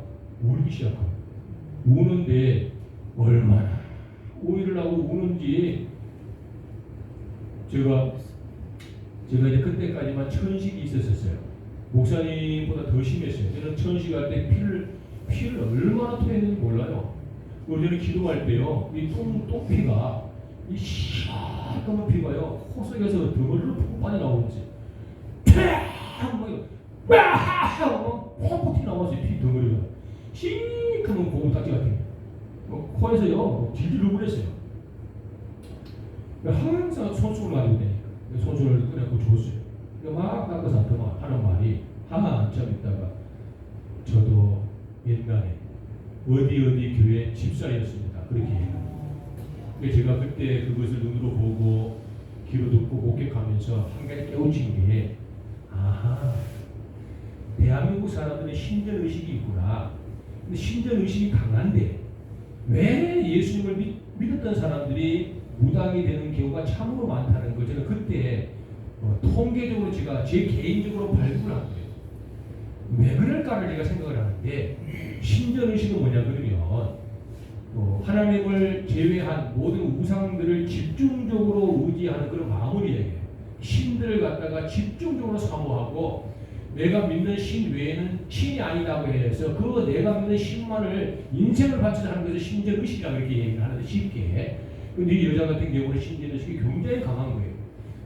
울기 시작합니다. 우는데 얼마나 오해를 하고 우는지 제가 이제 그때까지만 천식이 있었어요. 목사님보다 더 심했어요. 저는 천식할 때 피를 얼마나 토했는지 몰라요. 저는 기도할 때요, 이 똥피가 이 시커먼 피가요 코 속에서 덩어리로 푹 빠져나오는지 막 펑펑 튀어나왔어요. 피 덩어리가 시커먼 고무딱지 같은 게 코에서요 질질 흘렸어요. 항상 손수를 가지고 다니까 손수를 꺼내고 줬어요. 막 닦아서 하는 말이 한참 있다가 저도 옛날에 어디 교회 집사였습니다. 그렇게 얘기합니다. 제가 그때 그것을 눈으로 보고 귀로 듣고 목격하면서 한 가지 깨우친 게 아하 대한민국 사람들은 신전의식이 있구나. 근데 신전의식이 강한데 왜 예수님을 믿었던 사람들이 무당이 되는 경우가 참으로 많다는 걸 제가 그때 통계적으로 제가 제 개인적으로 발굴한 거예요. 왜 그럴까를 제가 생각을 하는데 신전의식은 뭐냐 그러면 하나님을 제외한 모든 우상들을 집중적으로 의지하는 그런 마음을 얘기해요. 신들을 갖다가 집중적으로 사모하고 내가 믿는 신 외에는 신이 아니라고 해서 그 내가 믿는 신만을 인생을 바쳐서 하는 것을 신전의식이라고 이렇게 얘기를 하는데 쉽게. 근데 이 여자 같은 경우는 신전의식이 굉장히 강한 거예요.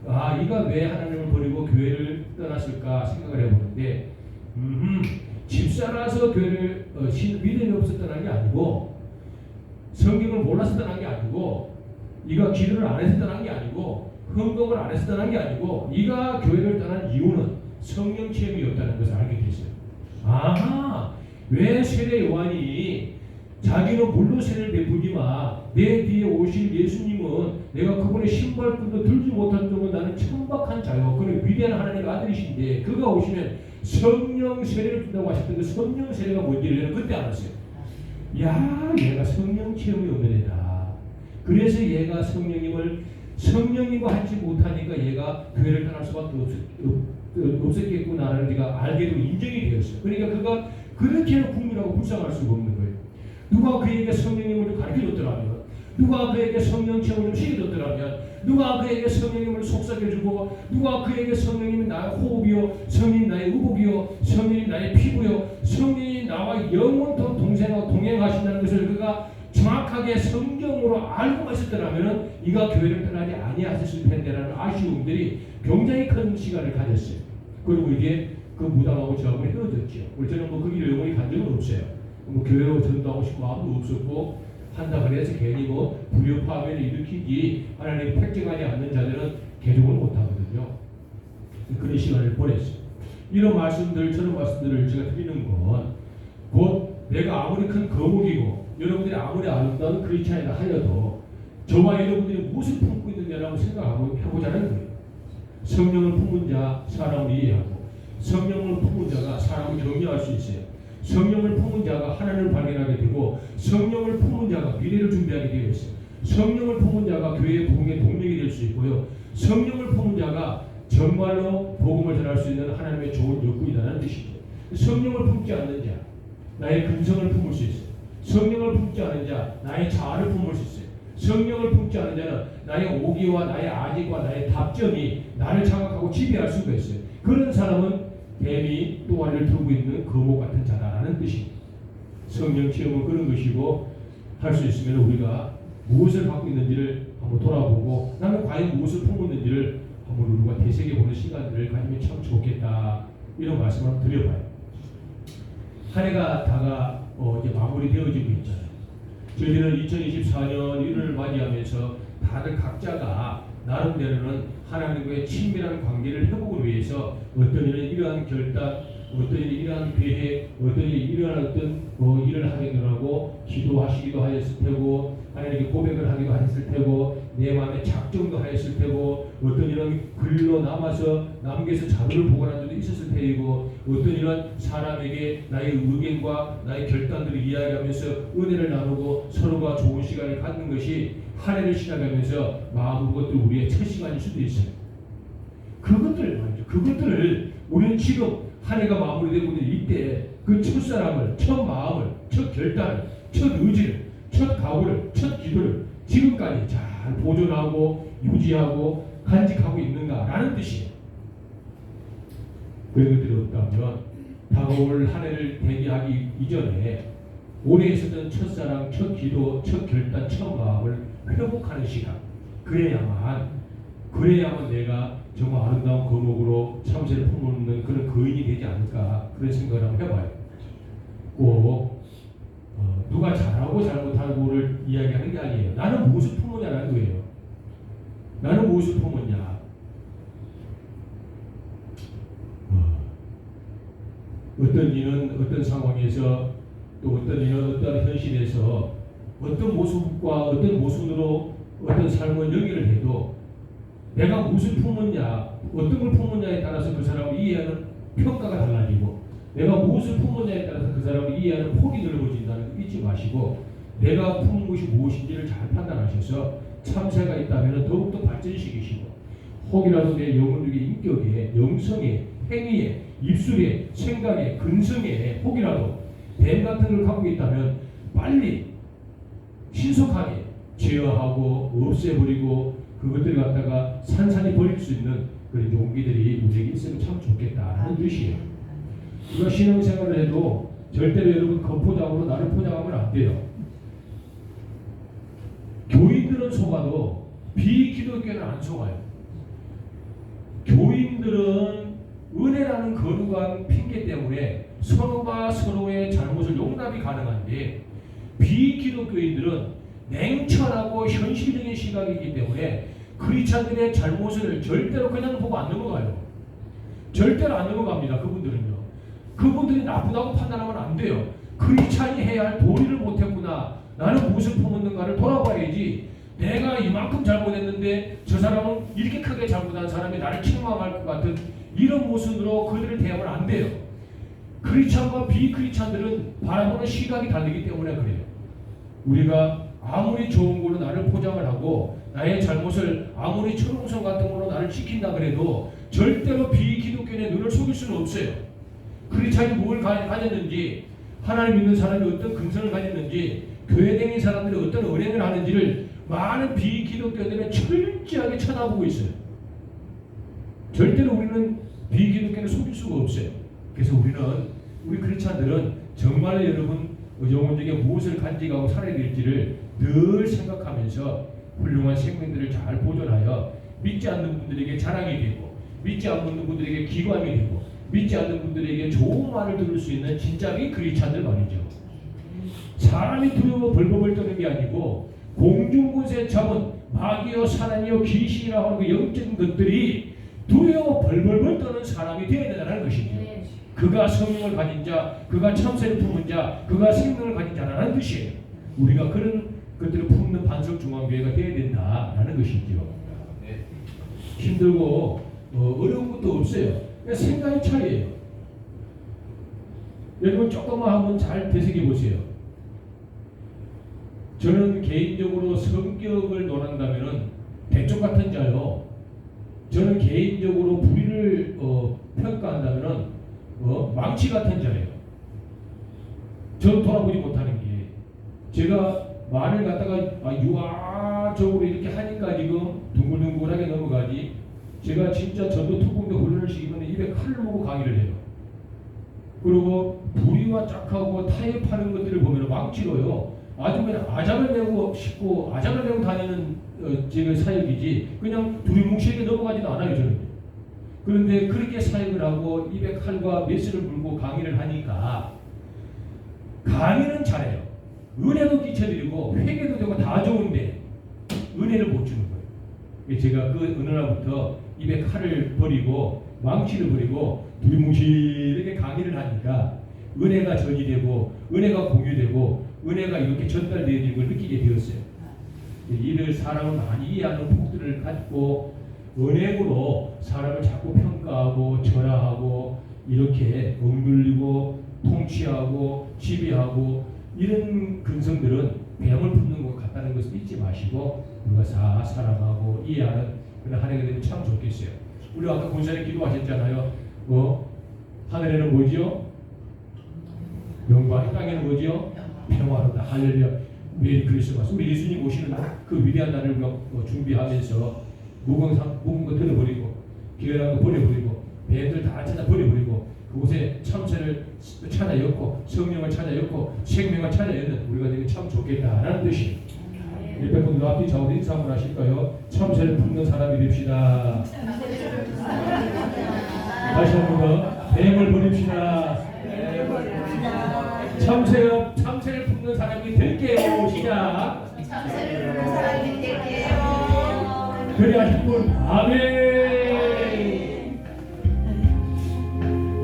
아, 이가 왜 하나님을 버리고 교회를 떠났을까 생각을 해보는데 집사라서 교회를 믿음이 없어 떠난 게 아니고 성경을 몰라서 떠난 게 아니고 이가 기도를 안 해서 떠난 게 아니고 헌금을 안 해서 떠난 게 아니고 이가 교회를 떠난 이유는 성령 체험이 없다는 것을 알게 됐어요. 아하, 왜 세례 요한이 자기는 물로 세례를 베푸지만 내 뒤에 오실 예수님은 내가 그분의 신발끈도 들지 못할 정도로 나는 천박한 자요. 그는 위대한 하나님의 아들이신데 그가 오시면 성령 세례를 준다고 하셨던 그 성령 세례가 뭔지를 저는 그때 알았어요. 야, 얘가 성령 체험이 없는 애다. 그래서 얘가 성령님과 하지 못하니까 얘가 교회를 떠날 수밖에 없었겠구나라는 제가 알게 되고 인정이 되었어요. 그러니까 그가 그렇게는 국민하고 불쌍할 수가 없는 거예요. 누가 그에게 성령님을 좀 가르쳐줬더라면, 누가 그에게 성령 체험을 좀 시켜줬더라면, 누가 그에게 성령님을 속삭여주고, 누가 그에게 성령님이 나의 호흡이요, 성령이 나의 의복이요, 성령이 나의 피부요, 성령이 나와 영원토록 동행하신다는 것을 그가 정확하게 성경으로 알고 있었더라면 이가 교회를 떠나지 아니하셨을 텐데라는 아쉬움들이 굉장히 큰 시간을 가졌어요. 그리고 이제 그 무당하고 저하고 헤어졌죠. 우리 저는 그 길을 영원히 간 적은 없어요. 뭐 교회로 전도하고 싶고 마음도 없었고 한다 그래서 괜히 뭐 불교 파괴를 일으키기 하나님이 팩정하지 않는 자들은 개종을 못하거든요. 그런 시간을 보냈어요. 이런 말씀들, 저런 말씀들을 제가 드리는 건 곧 내가 아무리 큰 거목이고 여러분들이 아무리 아름다운 크리스찬이라 하여도 저와 여러분들이 무엇을 품고 있느냐라고 생각하고 해보자는 거예요. 성령을 품은 자 사람을 이해하고 성령을 품은 자가 사람을 격려할 수 있어요. 성령을 품은 자가 하나님을 발견하게 되고 성령을 품은 자가 미래를 준비하게 되어 있어요. 성령을 품은 자가 교회의 부흥의 동력이 될 수 있고요. 성령을 품은 자가 정말로 복음을 전할 수 있는 하나님의 좋은 역군이라는 뜻이죠. 성령을 품지 않는 자 나의 근성을 품을 수 있어요. 성령을 품지 않은 자 나의 자아를 품을 수 있어요. 성령을 품지 않은 자는 나의 오기와 나의 아직과 나의 답점이 나를 장악하고 지배할 수가 있어요. 그런 사람은 뱀이 또아리를 들고 있는 거목 같은 자라는 뜻입니다. 성령 체험은 그런 것이고 할 수 있으면 우리가 무엇을 갖고 있는지를 한번 돌아보고 나는 과연 무엇을 품었는지를 한번 우리가 되새겨보는 시간들을 가지면 참 좋겠다 이런 말씀을 드려봐요. 한 해가 다가 이제 마무리되어지고 있잖아요. 저희들은 2024년 1월을 맞이하면서 다들 각자가 나름대로는 하나님과의 친밀한 관계를 회복을 위해서 어떤 일은 이러한 결단, 어떤 일은 이러한 계획, 어떤 일은 이러한 어떤 일을 하기도 하고 기도하시기도 하였을 테고 하나님께 고백을 하기도 하였을 테고 내 마음에 작정도 하였을 테고 어떤 일은 글로 남아서 남겨서 자료를 보관한 적도 있었을 테이고 어떤 일은 사람에게 나의 의견과 나의 결단들을 이야기하면서 은혜를 나누고 서로가 좋은 시간을 갖는 것이 한 해를 시작하면서 마음 그것도 우리의 첫 시간일 수도 있어요. 그것들 말이죠. 그것들을 우리는 지금 한 해가 마무리되고 있는 이때 그 첫사랑을, 첫 마음을, 첫 결단을, 첫 의지를, 첫 각오를, 첫 기도를 지금까지 잘 보존하고 유지하고 간직하고 있는가라는 뜻이에요. 그런 것들이 없다면 다가올 한 해를 대기하기 이전에 올해 있었던 첫사랑, 첫 기도, 첫 결단, 첫 마음을 회복하는 시간. 그래야만 내가 정말 아름다운 거목으로 참새를 품는 그런 거인이 되지 않을까 그런 생각을 한번 해봐요. 꼭 누가 잘하고 잘못하고를 이야기하는 게 아니에요. 나는 무엇을 품었냐는 거예요. 나는 무엇을 품었냐. 어떤 이는 어떤 상황에서 또 어떤 이는 어떤 현실에서 어떤 모습과 어떤 모습으로 어떤 삶을 연결을 해도 내가 무엇을 품었냐, 어떤 걸 품었냐에 따라서 그 사람을 이해하는 평가가 달라지고 내가 무엇을 품었냐에 따라서 그 사람을 이해하는 폭이 넓어진다는 거 잊지 마시고 내가 품은 것이 무엇인지를 잘 판단하셔서 참새가 있다면 더욱더 발전시키시고 혹이라도 내 영혼적인 인격에, 영성에, 행위에, 입술에, 생각에, 근성에 혹이라도 뱀 같은 걸 갖고 있다면 빨리 신속하게 제어하고 없애버리고 그것들을 갖다가 산산히 버릴 수 있는 그런 용기들이 우리에게 있으면 참 좋겠다라는 뜻이에요. 우리가 신앙생활을 해도 절대로 여러분 겉포장으로 나를 포장하면 안 돼요. 교인들은 속아도 비기독교는 안 속아요. 교인들은 은혜라는 거룩한 핑계 때문에 서로가 서로의 잘못을 용납이 가능한데 비기독교인들은 냉철하고 현실적인 시각이기 때문에 크리스찬들의 잘못을 절대로 그냥 보고 안 넘어가요. 절대로 안 넘어갑니다. 그분들은요. 그분들이 나쁘다고 판단하면 안 돼요. 크리스찬이 해야 할 도리를 못했구나. 나는 무엇을 품었는가를 돌아봐야지. 내가 이만큼 잘못했는데 저 사람은 이렇게 크게 잘못한 사람이 나를 책망할 것 같은 이런 모습으로 그들을 대하면 안 돼요. 크리스찬과 비크리스찬들은 바라보는 시각이 다르기 때문에 그래요. 우리가 아무리 좋은 걸로 나를 포장을 하고 나의 잘못을 아무리 철옹성 같은 걸로 나를 지킨다 그래도 절대로 비기독교인의 눈을 속일 수는 없어요. 크리스찬이 뭘 가졌는지 하나님 믿는 사람이 어떤 근성을 가졌는지 교회 다니는 사람들이 어떤 은행을 하는지를 많은 비기독교인들은 철저하게 쳐다보고 있어요. 절대로 우리는 비기독교인을 속일 수가 없어요. 그래서 우리 크리스찬들은 정말 여러분 영혼적인 무엇을 간직하고 살아야 될지를 늘 생각하면서 훌륭한 생명들을 잘 보존하여 믿지 않는 분들에게 자랑이 되고 믿지 않는 분들에게 기관이 되고 믿지 않는 분들에게 좋은 말을 들을 수 있는 진짜 크리스찬들 말이죠. 사람이 두려워 벌벌벌 떠는 게 아니고 공중군세 잡은 마귀요 사단이요 귀신이라고 하는 그 영적인 것들이 두려워 벌벌벌 떠는 사람이 되어야 된다는 것이죠. 그가 성령을 가진 자, 그가 참새를 품은 자, 그가 생명을 가진 자라는 뜻이에요. 우리가 그런 것들을 품는 반석중앙교회가 되어야 된다라는 것이죠. 힘들고 어려운 것도 없어요. 그냥 생각의 차이예요. 여러분 조금만 한번 잘 되새겨 보세요. 저는 개인적으로 성격을 논한다면은 대쪽 같은 자요. 저는 개인적으로 불의를 평가한다면은 망치 같은 자예요. 저 돌아보지 못하는 게 제가 말을 갖다가 유아적으로 이렇게 하니까 지금 둥글둥글하게 넘어가지. 제가 진짜 전도 특공대 훈련을 시키면 입에 칼을 보고 강의를 해요. 그리고 불의와 짝하고 타협하는 것들을 보면 망치로요. 아주 그냥 아작을 내고 싶고 아작을 내고 다니는 제가 사역이지 그냥 두리뭉실하게 넘어가지도 않아요 저는. 그런데 그렇게 사역을 하고 입에 칼과 메스를 물고 강의를 하니까 강의는 잘해요. 은혜도 끼쳐드리고 회개도 되고 다 좋은데 은혜를 못 주는 거예요. 제가 그 어느 날부터 입에 칼을 버리고 망치를 버리고 두리뭉실하게 강의를 하니까 은혜가 전이되고 은혜가 공유되고 은혜가 이렇게 전달되는 걸 느끼게 되었어요. 이를 사람을 많이 이해하는 폭들을 갖고 은행으로 사람을 자꾸 평가하고 절하하고 이렇게 억눌리고 통치하고 지배하고 이런 근성들은 뱀을 품는 것 같다는 것을 잊지 마시고 우리가 사랑하고 이해하는 그런 한 해가 되면 참 좋겠어요. 우리 아까 본산에 기도하셨잖아요. 하늘에는 뭐지요? 영광, 땅에는 뭐지요? 평화로다. 할렐루야. 메리 크리스마스. 우리 예수님 오시는 그 위대한 날을 준비하면서 묵은 거 들어버리고 게으른 거 버려버리고 뱀들 다 찾아 버려버리고 그곳에 참새를 찾아 엮고 성령을 찾아 엮고 생명을 찾아 엮는 우리가 되면 참 좋겠다라는 뜻이에요. 옆에 분들 앞뒤 좌우로 인사 한번 하실까요? 참새를 품는 사람이 됩시다. 다시 한 번 더 뱀을 버립시다. 참새를 품는 사람이 될게요. 시작. 참새를 품는 사람이 될게요. 그래 하신 분 아멘.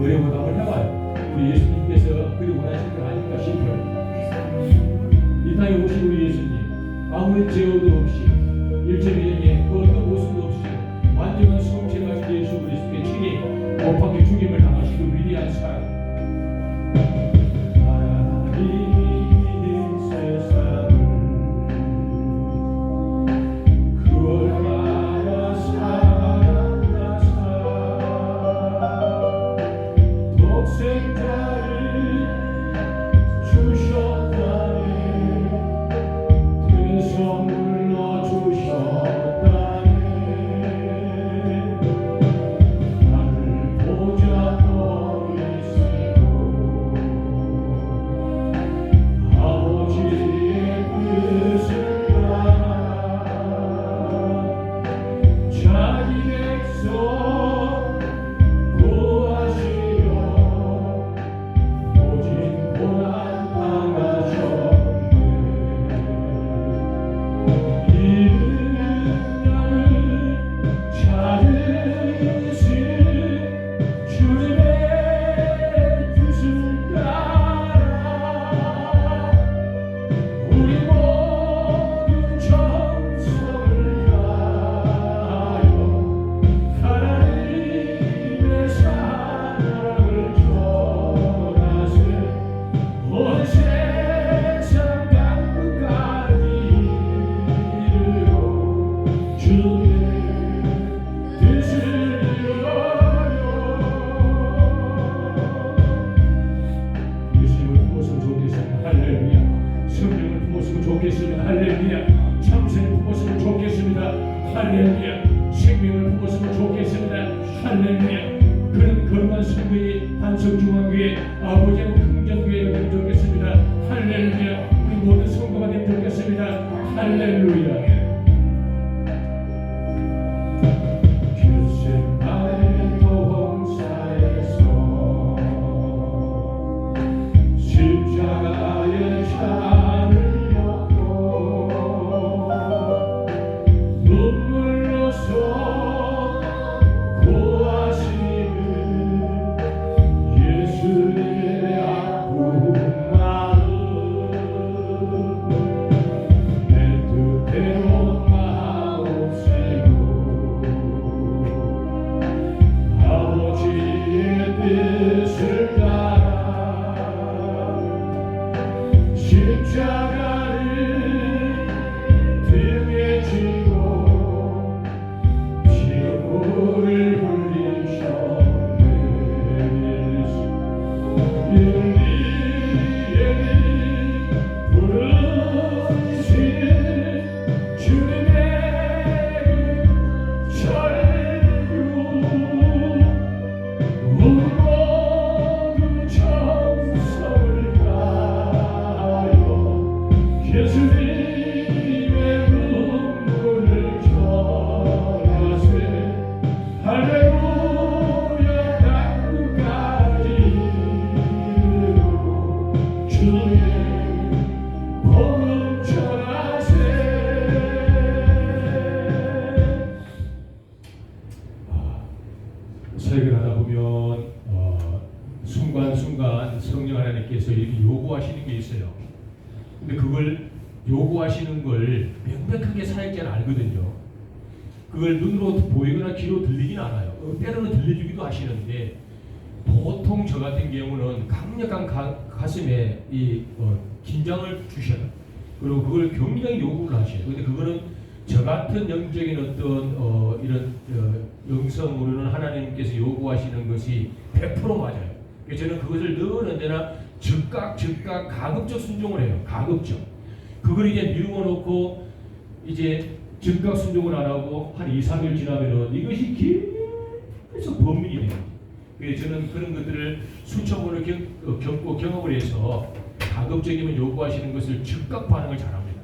어려운 한번 해봐요. 우리 예수님께서 그리 원하시는 거 아닐까 싶어요. 이 땅에 오신 우리 예수님 아무리 제어도 없이 일체비행에 그 어떤 모습도 없이 완전한 성체가 예수 그리스도의 친히 못 박혀 죽임을 당하시고 위대한 사랑 좋겠습니다. 할렐루야. 참새를 품었으면 좋겠습니다. 할렐루야. 생명을 품었으면 좋겠습니다. 할렐루야. 그런 거룩한 성도의 반석중앙교회 아버지하고 긍정교회가 되면 좋겠습니다. 할렐루야. 우리 모든 성도가 되면 좋겠습니다. 할렐루야. 겟세마네 동산에서 십자가의 자 사역을 하다 보면 순간순간 성령 하나님께서 이렇게 요구하시는 게 있어요. 근데 그걸 요구하시는 걸 명백하게 사역자는 알거든요. 그걸 눈으로 보이거나 귀로 들리긴 않아요. 때로는 들려주기도 하시는데 보통 저 같은 경우는 강력한 가슴에 긴장을 주셔요. 그리고 그걸 굉장히 요구를 하셔요. 근데 그거는 저 같은 영적인 어떤 이런 영성으로는 하나님께서 요구하시는 것이 100% 맞아요. 그래서 저는 그것을 늘 언제나 즉각 가급적 순종을 해요. 가급적. 그걸 이제 미루어 놓고 이제 즉각 순종을 안 하고 한 2, 3일 지나면은 이것이 계속 범민이 돼요. 그래서 저는 그런 것들을 수천 번을 겪고 경험을 해서 가급적이면 요구하시는 것을 즉각 반응을 잘합니다.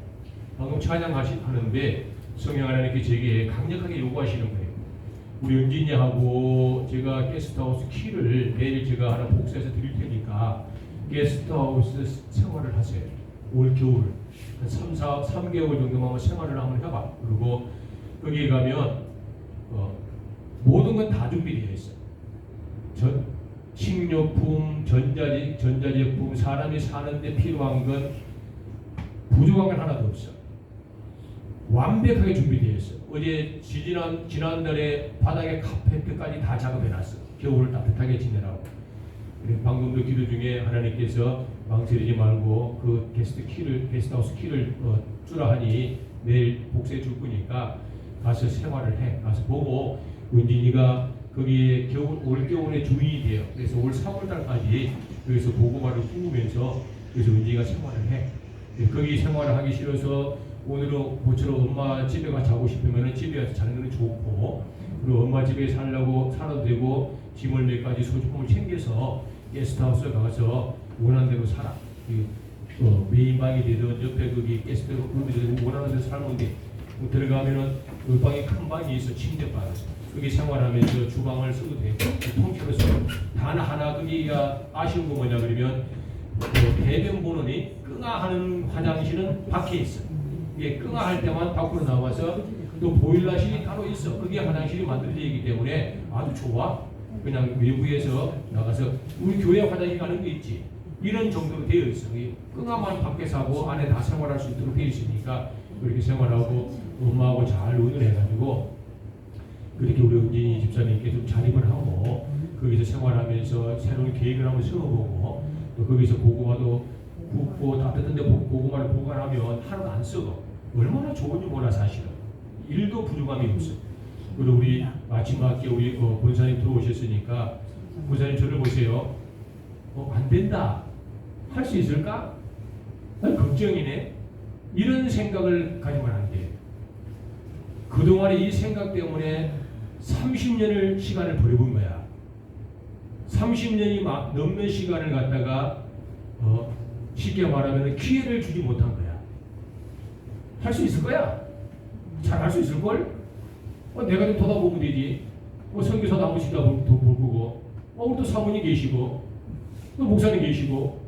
방금 찬양하는데 성령 하나님께 제게 강력하게 요구하시는 거예요. 우리 은진이하고 제가 게스트하우스 키를 내일 제가 하나 복사해서 드릴 테니까 게스트하우스 생활을 하세요. 올 겨울 한 3개월 정도만 생활을 한번 해봐. 그리고 거기에 가면 모든 건 다 준비되어 있어요. 식료품, 전자제품, 사람이 사는데 필요한 건 부족한 건 하나도 없어. 완벽하게 준비되어 있어. 어제 지난달에 바닥에 카페트까지 다 작업해놨어. 겨울을 따뜻하게 지내라고. 방금도 기도 중에 하나님께서 망설이지 말고 그 게스트하우스 키를 주라 하니 내일 복사해 줄 거니까 가서 생활을 해. 가서 보고 은진이가 거기에 올겨울에 주인이 돼요. 그래서 올 3월달까지 여기서 고구마를 구우면서 그래서 은진이가 생활을 해. 거기 생활을 하기 싫어서 오늘은 모처럼 엄마 집에 가 자고 싶으면 집에 가서 자는 건 좋고, 그리고 엄마 집에 살아도 되고 짐을 몇 가지 소지품을 챙겨서 게스트하우스에 가서 원하는 대로 살아. 메인 방이 되든 옆에 거기 게스트룸이 되든 원하는 대로 살면 돼. 들어가면은 그 방에 큰 방이 있어. 침대방. 거기 생활하면서 주방을 써도 되고 통째로 써도. 단 하나 거기가 아쉬운 거 뭐냐 그러면 대변 보느니 끙아하는 화장실은 밖에 있어. 이게 끙아할 때만 밖으로 나와서 또 보일러실이 따로 있어. 그게 화장실이 만들어져 있기 때문에 아주 좋아. 그냥 외부에서 나가서 우리 교회 화장실 가는 게 있지. 이런 정도로 되어 있어. 끙아만 밖에서 하고 안에 다 생활할 수 있도록 되어 있으니까 그렇게 생활하고 엄마하고 잘 의논해가지고 그렇게 우리 은진이 집사님께 좀 자립을 하고 거기서 생활하면서 새로운 계획을 한번 세워보고 또 거기서 고구마도 굽고 따뜻한데 고구마를 보관하면 하나도 안 썩어. 얼마나 좋은지 몰라 사실은. 일도 부족함이 없어. 그리고 우리 마지막에 우리 본사님 들어오셨으니까 본사님 저를 보세요. 안 된다. 할 수 있을까? 난 걱정이네. 이런 생각을 가지면 안 돼. 그동안에 이 생각 때문에 30년을 시간을 버려본 거야. 30년이 막 넘는 시간을 갖다가 쉽게 말하면 기회를 주지 못한 거야. 할 수 있을 거야. 잘 할 수 있을 걸. 내가 좀 돌아보면 되지. 선교사도 한 번씩 볼 거고, 우리 또 사모님 계시고, 또 목사님 계시고,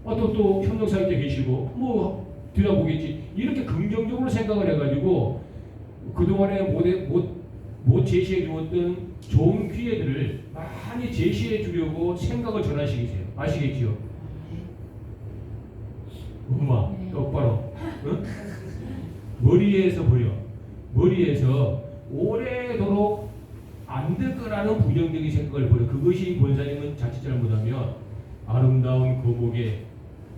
또 협력사역자 계시고, 뒤돌아보겠지. 이렇게 긍정적으로 생각을 해가지고 그동안에 못 제시해 주었던 좋은 기회들을 많이 제시해 주려고 생각을 전환시키세요. 아시겠지요? 엄마, 똑바로. 응? 머리에서 버려. 머리에서 오래도록 안 될 거라는 부정적인 생각을 버려. 그것이 권사님은 자칫 잘못하면 아름다운 거목에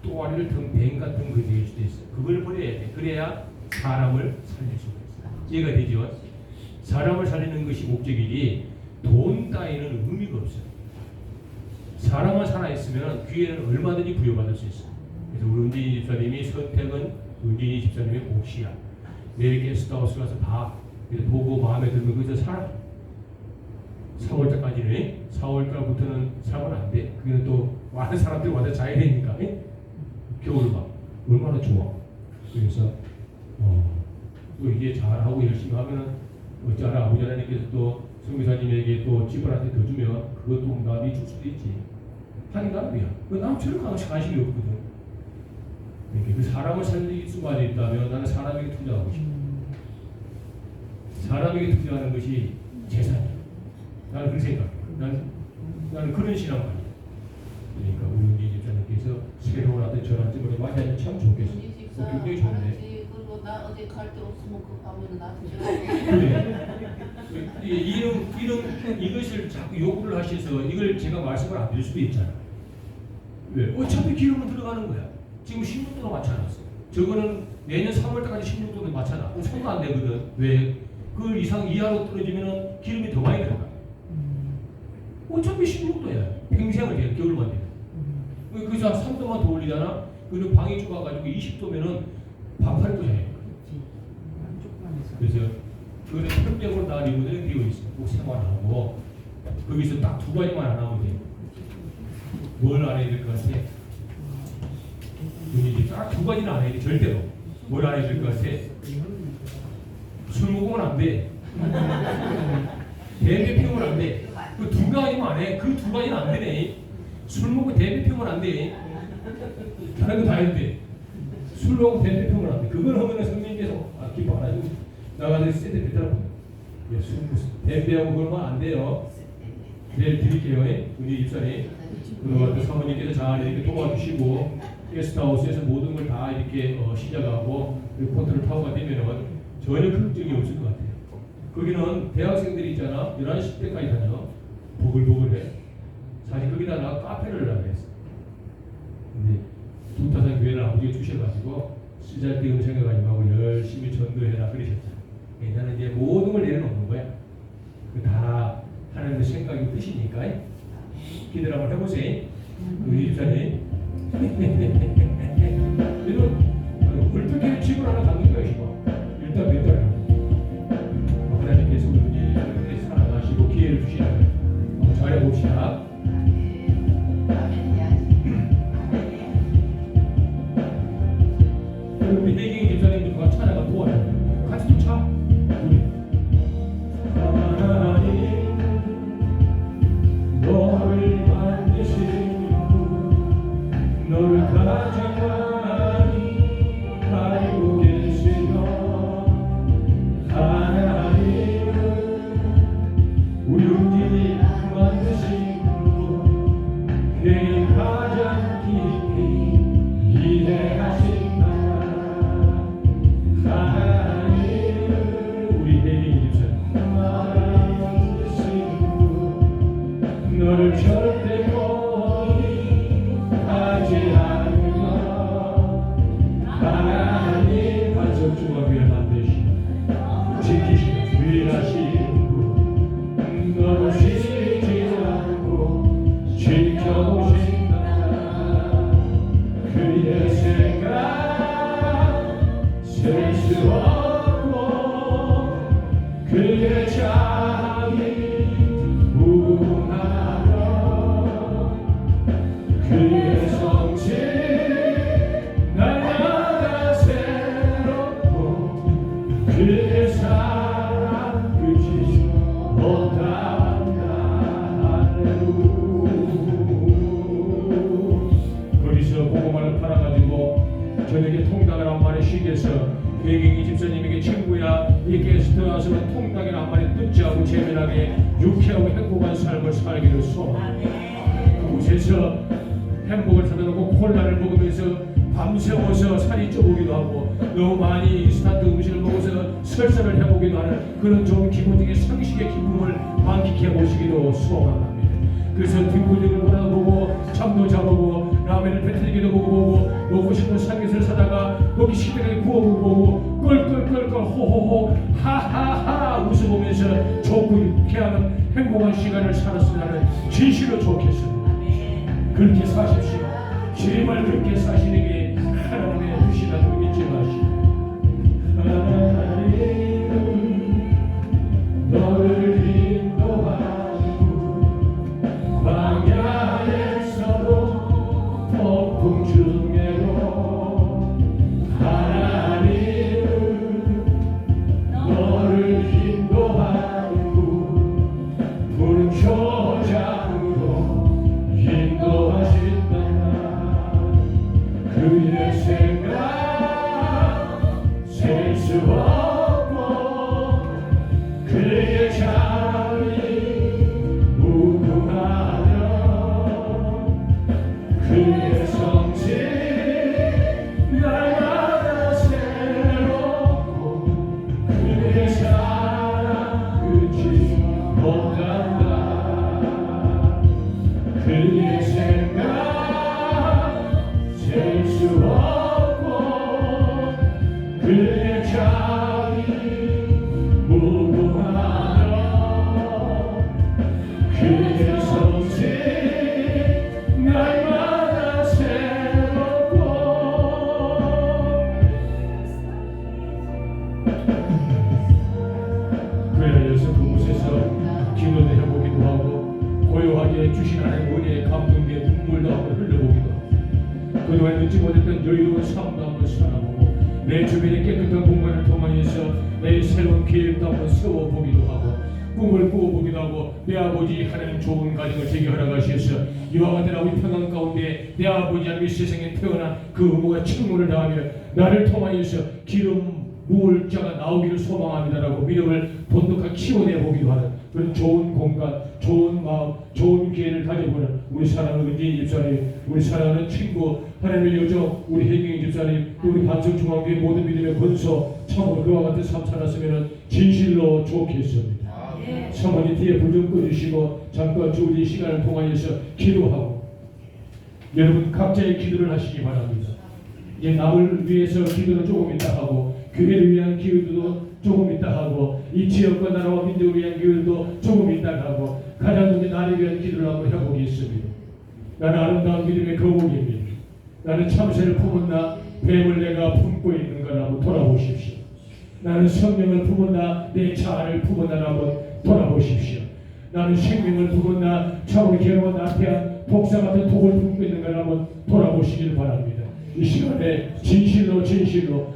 또아리를 든 뱀 같은 것이 될 수도 있어. 그걸 버려야 돼. 그래야 사람을 살릴 수가 있어. 이해가 되죠? 사람을 살리는 것이 목적이지 돈 따위는 의미가 없어요. 사람만 살아있으면 기회는 얼마든지 부여받을 수 있어. 그래서 우리 은진이 집사님이 선택은 은진이 집사님의 몫이야. 내일 게스트하우스 가서 봐. 보고 마음에 들면 거기서 살아. 3월달까지는 4월달부터는 살면 안 돼. 그게 또 많은 사람들이 와서 자야 되니까. 겨울 봐. 얼마나 좋아. 그래서 또 이게 잘하고 열심히 하면은 어쩌나 아버지 하나님께서 또 선교사님에게 또 집을 한테 더 주면 그것도 남이 줄 수도 있지. 하긴 나름이야. 난 저런 거 관심이 없거든. 그 사람을 살릴 수만 있다면 나는 사람에게 투자하고 싶어. 사람에게 투자하는 것이 재산이야. 나는 그렇게 생각해. 나는 그런 신앙만이야. 그러니까 우리 집사님께서 새로운 어떤 전환점으로 맞이하면 참 좋겠어. 굉장히 좋네. 그리고 나 어디 갈 데 없으면 그 가면 나한테 그래. 이것을 자꾸 요구를 하셔서 이걸 제가 말씀을 안 드릴 수도 있잖아. 왜? 어차피 기름은 들어가는 거야. 지금 16도로 맞춰놨어. 저거는 내년 3월달까지 16도로 맞춰놔. 그럼 손도 안 되거든. 왜? 그 이상 이하로 떨어지면은 기름이 더 많이 들어가. 어차피 16도야. 평생을 돼. 겨울만 돼. 그래서 3도만 더 올리잖아. 그리고 방이 좁아가지고 20도면은 반팔 입고 자야 돼. 그래서 그거는 편적으로 다 리모델링 되어 있어. 꼭 생활하고 거기서 딱 두 가지만 안 하면 돼. 뭘 안 해야 될 것 같아? 딱 두 가지는 안 해야 돼. 절대로. 뭘 안 해야 될 것 같아? 술 먹으면 안 돼. 대배 피우면 안 돼. 그 두 가지만 안 해. 그 두 가지는 안 되네. 술 먹고 대배 피우면 안 돼. 다른 거 다 해도 돼. 술 먹고 대배 피우면 안 돼. 그걸 하면은 성령님께서 기뻐 안 하죠. 나가서 세대 베더라고. 대배하고 그러면 안 돼요. 내일 드릴게요. 우리 집사님. 그리고 사모님께서 잘 이렇게 도와주시고 게스트하우스에서 모든 걸 다 이렇게 시작하고 포트를 타고가 되면은 전혀 걱정이 없을 것 같아요. 거기는 대학생들이 있잖아. 11시 때까지 다녀. 보글보글해. 사실 거기다 나 카페를 하려고 했어. 근데 두타산 교회를 아버지가 주셔가지고 쓰잘데없는 생각하지 말고 열심히 전도해라 그러셨잖아. 나는 이제 모든 걸 내려놓는 거야. 다 하나님의 생각이 뜻이니까. 기대를 한번 해보세요. 우리 집사님. 어떻게 집을 하나 갖는 거야, 지금. 일단 몇 달. 하나님께서 우리 사랑하시고 기회를 주시면 잘해봅시다. 우리 혜경이 집사님들과 찬양을 도와줘요. 같이 좀 차. 우리. 하나님, 너를 만드신 분, 너를 가장 많이 알고 계시며, 하나님은 우리 우리를 만드신 분, 그의 가장 깊이 이해하신 너를 절대 포기하지 않으며 하나님 반석주먹을 만드시고 지키시고 위하신 분 너를 쉬지 않고 지켜보신다. 그의 생각 셀 수 없고 그의 자비 그의 성질 날마다 새롭고 그의 사랑 끝이 없단다. 거기서 보고만을 팔아가지고 저녁에 통닭을 한 마리 시켜서 혜경이 집사님에게 친구야 이 게스트 와서는 통닭을 한 마리 뜯지하고 재미나게 유쾌하고 행복한 삶을 살기를 소원합니다. 그곳에서 햄버거를 사다 놓고 콜라를 먹으면서 밤새워서 살이 쪄보기도 하고 너무 많이 인스턴트 음식을 먹어서 설사를 해보기도 하는 그런 좋은 기본적인 상식의 기쁨을 만끽해 보시기도 소원합니다. 그래서 뒷골들을 몰아보고 잠도 자보고 라면을 배틀기도 보고 먹고 싶은 삼겹살 사다가 거기 시대를 구워보고 껄껄껄껄 호호호 하하하 웃어보면서 좋고 유쾌한 행복한 시간을 살았으면 진실로 좋겠습니다. 그렇게 사십시오. 제발 그렇게 사시는 게 하나님의 뜻이라고 믿지 마시고 하나님은 너를 인도하시고 광야에서도 폭풍 중에도 하나님은 너를 인도하시고 푸른 초장으로 인도하신다. 그의 생각 셀 수 없고 그의 자비 무궁하며 그의 성실 날마다 새롭고 그에 대해서 그곳에서 기도를 해보기도 하고 고요하게 주신 하나님의 은혜에 감동에 눈물도 한번 흘려보기도 하고 그동안 듣지 못했던 여유로운 삶도 한번 살아보고 내 주변의 깨끗한 공간을 통하여서 내 새로운 계획도 한번 세워보기도 하고 꿈을 꾸어보기도 하고 내 아버지 하나님 좋은 가정을 제게 허락하셔서 이와 같은 아버지 평안 가운데 내 아버지 하나님 세상에 태어난 그 의무가 책무를 다하며 나를 통하여서 기름 부을 자가 나오기를 소망합니다라고 믿음을 돈독하게 키워내보기도 하는 그런 좋은 공간, 좋은 마음, 좋은 기회를 가져보는 우리 사랑하는 은진이 집사님, 우리 사랑하는 친구, 하나님의 요정, 우리 혜경이 집사님, 또 우리 반석중앙교회 모든 믿음의 권소 참으로 그와 같은 삶 살았으면 진실로 좋겠습니다. 사모님 뒤에 불 좀 꺼주시고 잠깐 주의 시간을 통하여서 기도하고 여러분 각자의 기도를 하시기 바랍니다. 이제 남을 위해서 기도는 조금 있다 하고 교회를 위한 기도도 조금 있다 하고 이 지역과 나라와 민족을 위한 기도도 조금 있다 하고 가장 먼저 나를 위한 기도를 한번 해보겠습니다. 나는 아름다운 믿음의 거북입니다. 나는 참새를 품은 나 뱀을 내가 품고 있는 걸 한번 돌아보십시오. 나는 성령을 품은 나 내 자아를 품은 나를 한번 돌아보십시오. 나는 생명을 품은 나 참으로 괴로운 나태한 독사 같은 독을 품고 있는 걸 한번 돌아보시길 바랍니다. 이 시간에 진실로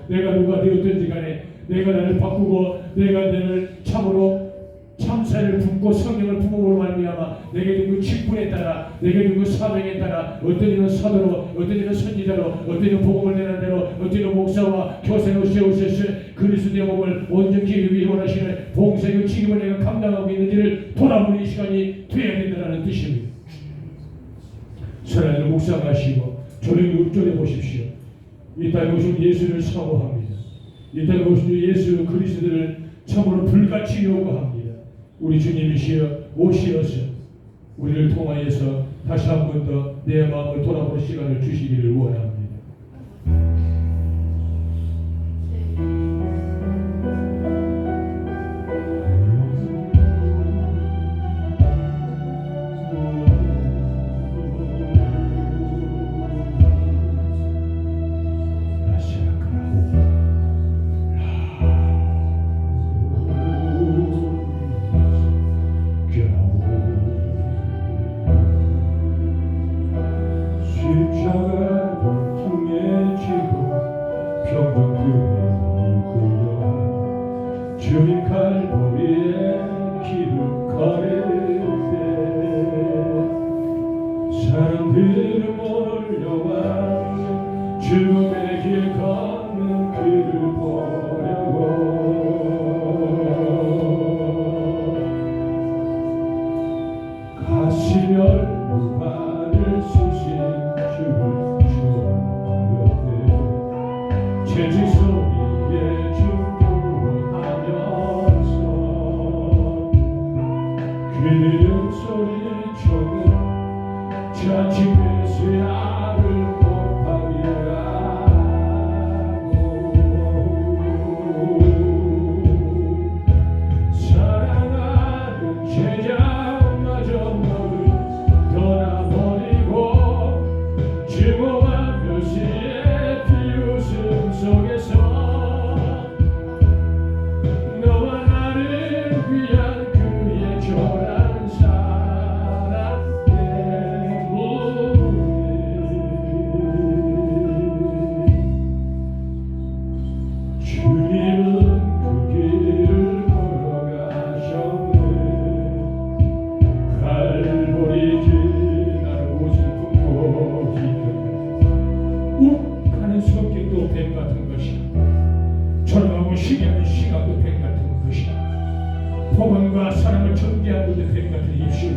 내가 누가 되었든지 간에 내가 나를 바꾸고 내가 나를 참으로 참사를 품고 성령을 품음으로 말미암아 내게 준 그 직분에 따라 내게 준 그 사명에 따라 어떤 이는 사도로 어떤 이는 선지자로 어떤 이는 복음을 내는 대로 어떤 이는 목사와 교사로 세우셔서 그리스도의 몸을 온전히 이루기 원하시는 봉사의 책임을 내가 감당하고 있는지를 돌아보는 시간이 되어야 된다는 뜻입니다. 사랑하는 묵상하시고 조용히 읊조려 보십시오. 이 땅에 오신 예수를 사모합니다. 이 땅에 오신 예수 그리스도를 참으로 불같이 요구합니다. 우리 주님이시여 오시어서 우리를 통하여서 다시 한 번 더 내 마음을 돌아보는 시간을 주시기를 원합니다. 주님 갈보리에 길을 걸을 때 사람들은 몰려와 죽음의 길 걷는 그를 보려고 가시멸 누바를 쓰신 주를 주어하였네 죄지 소리에 그들은 소리쳐는 자칭 메시아를 못하리라고 사랑하는 제자마저 너를 떠나버리고 증오와 멸시의 비웃음 속에서 너와 나를 위한 그의 조라 성격도 뱀 같은 것이다. 절망하고 시기하는 시각도 뱀 같은 것이다. 포만과 사랑을 전개한 것도 뱀 같은 입술이.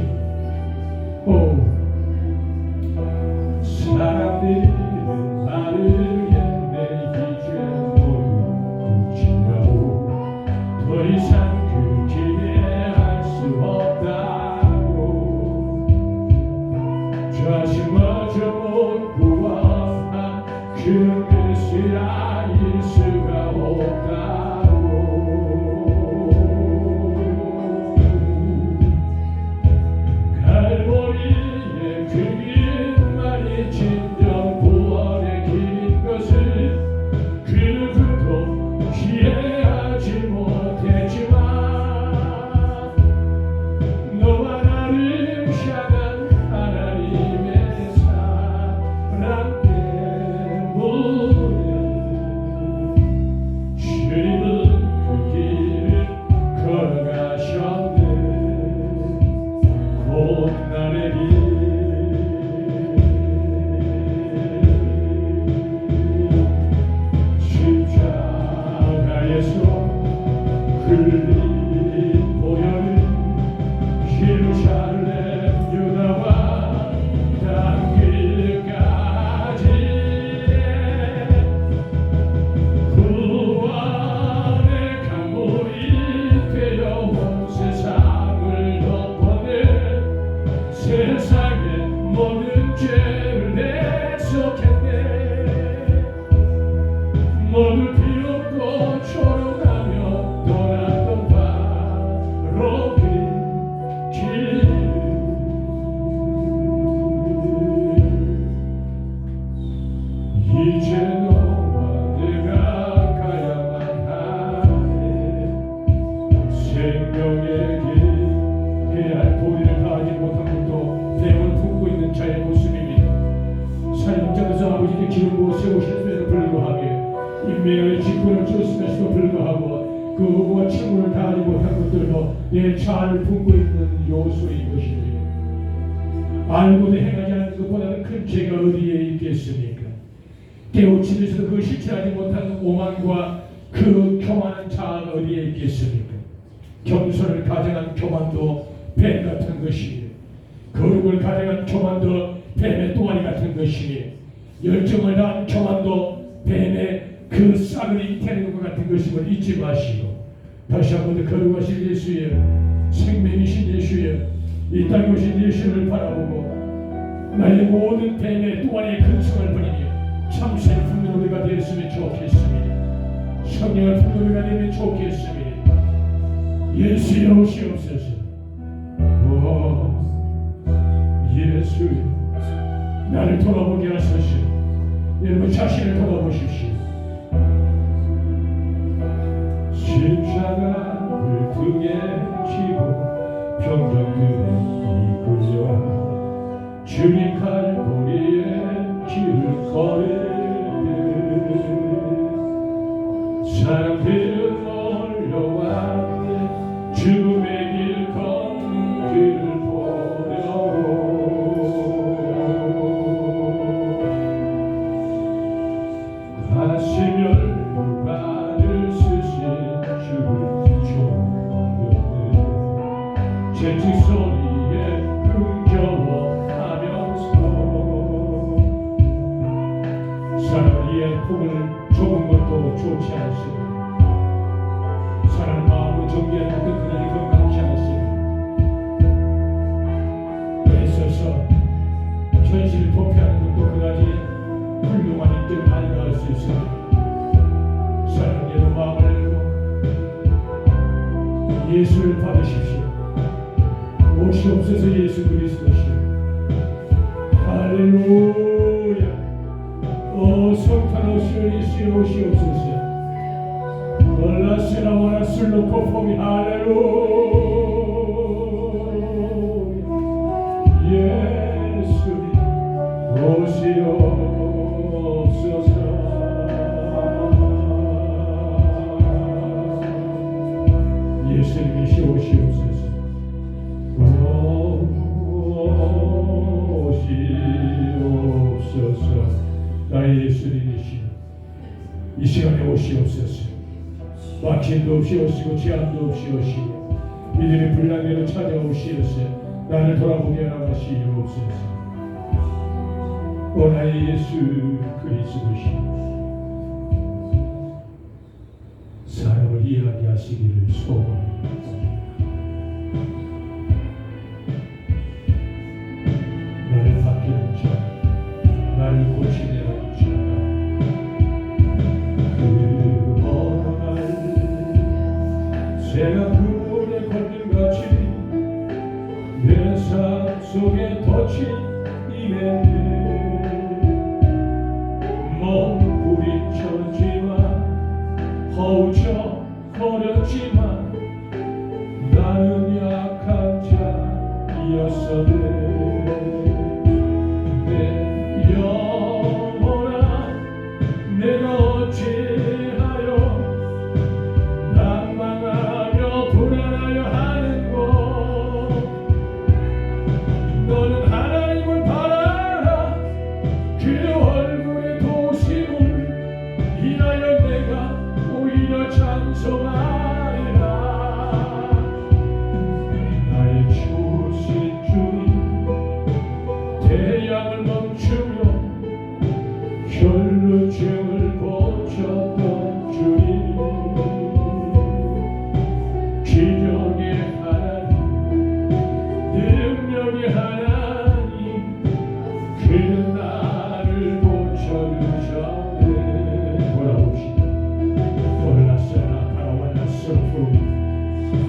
사람들이 나를 옛내기죄 모르지라고 더 이상 그 기대할 수 없다고 저 못 구원한 그 메시아 일 수가 없다고. 갈보리의 그 길만이 진정 구원의 길인 것을 그 누구도 이해하지 못했지만 너와 나를 향한 하나님의 사랑 때문에 주님은 그 길을 걸어가셨네. 고난의 길 십자가에서 흘린 보혈은 예루살렘 유다와 땅끝까지 구원의 강물이 되어 온 세상을 덮어내 세상의 모든 죄를 내속했네. 모두 비웃고 조롱하며 떠났던 바로 그 길. 이제 너와 내가 가야만 하네. 생명의 길 해할 도리를 다하지 못한 것도 대원을 품고 있는 자의 모습입니다. 사역자로서 아버지께 기르고 세우셨음에도 불구하게 인명의 직분을 주었음에도 불구하고 그 의무와 책무를 다하지 못한 것들도 내 자아를 품고 있는 요소인 것입니다. 알고도 행하지 않는 것보다는 큰 죄가 어디에 있겠습니까? 깨우치면서도 그 실천하지 못하는 오만과 그 교만한 자아가 어디에 있겠습니까? 겸손을 가정한 교만도 뱀 같은 것이며 거룩을 가정한 교만도 뱀의 또아리 같은 것이며 열정을 다한 교만도 뱀의 그 싹을 잉태하는 것 같은 것임을 잊지 마시고 다시 한 번 더 거룩하신 예수의 생명이신 예수의 이 땅에 오신 예수를 바라보고 나의 모든 뱀의 또아리의 근성을 버리며 참새 품는 우리가 되었으면 좋겠습니다. 성령을 품는 우리가 되면 좋겠습니다. 예수여 오시옵소서. 예수 나를 돌아보게 하소서. 여러분 자신을 돌아보십시오. 십자가를 등에 지고 병정들에 이끌려 주님 갈보리에 길을 걸을 때 사람들은 몰려왔네. 죽음의 길 걷는 길을 보려고. 가시멸 누가를 쓰신 주를 존경해. 채찍 소리에 흥겨워하면서 사람의 폭을 좁은 것도 좋지 않습니다. 사람 마음으로 정리하는 것도 그날이 건강치 않습니다. 애써서 현실을 도피하는 것도 그다지 훌륭한 인격을 아니라 할 수 있습니다. 사랑의 마음을 열고 예수를 받으십시오. 오시옵소서. 예수 그리스도시여. 할렐루야. 성탄 오시오 오시옵소서. 올라시라 와라 술로 코폼이 할렐루야. 예수님 오시옵소서. 예수님이시 오시옵소서. 오시옵소서. 나의 예수님이시 이 시간에 오시옵소서. 막힘도 없이 오시고 제한도 없이 오시고 믿음의 불량대로 찾아오시옵소서. 나를 돌아보게 하시옵소서. 오 나의 예수 그리스도시여. 사람을 이해하게 하시기를 소원합니다. 나를 바뀌는 자 속에 덧친 이내 몸부림쳤지만 허우적 거렸지만 나는 약한 자였었네. 내 영혼아 내가 어찌하여 난망하며 불안하여 하는고. 너는 하나님을 바라라. 그 얼굴의 도심을 인하여 내가 오히려 찬송하리라. 나의 주신 주님 태양을 멈추며 혈루증을 고쳤던 주님 기적의 하나님 능력의 하나님 그는 나를 고쳐주셨네. 돌아옵시다. 돌라세라 바라와나스로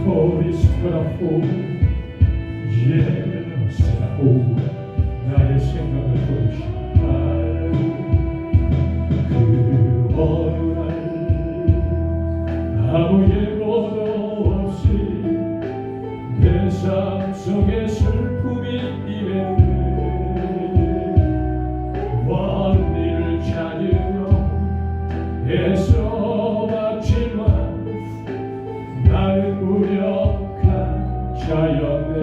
호리스카라포 예세라오 나의 생각을 도우시다. 그 어느 날 아무 예고도 없이 내 삶 속에 슬픔이 임했네. 원리를 찾으며 애써봤지만 나는 무력한 자였네.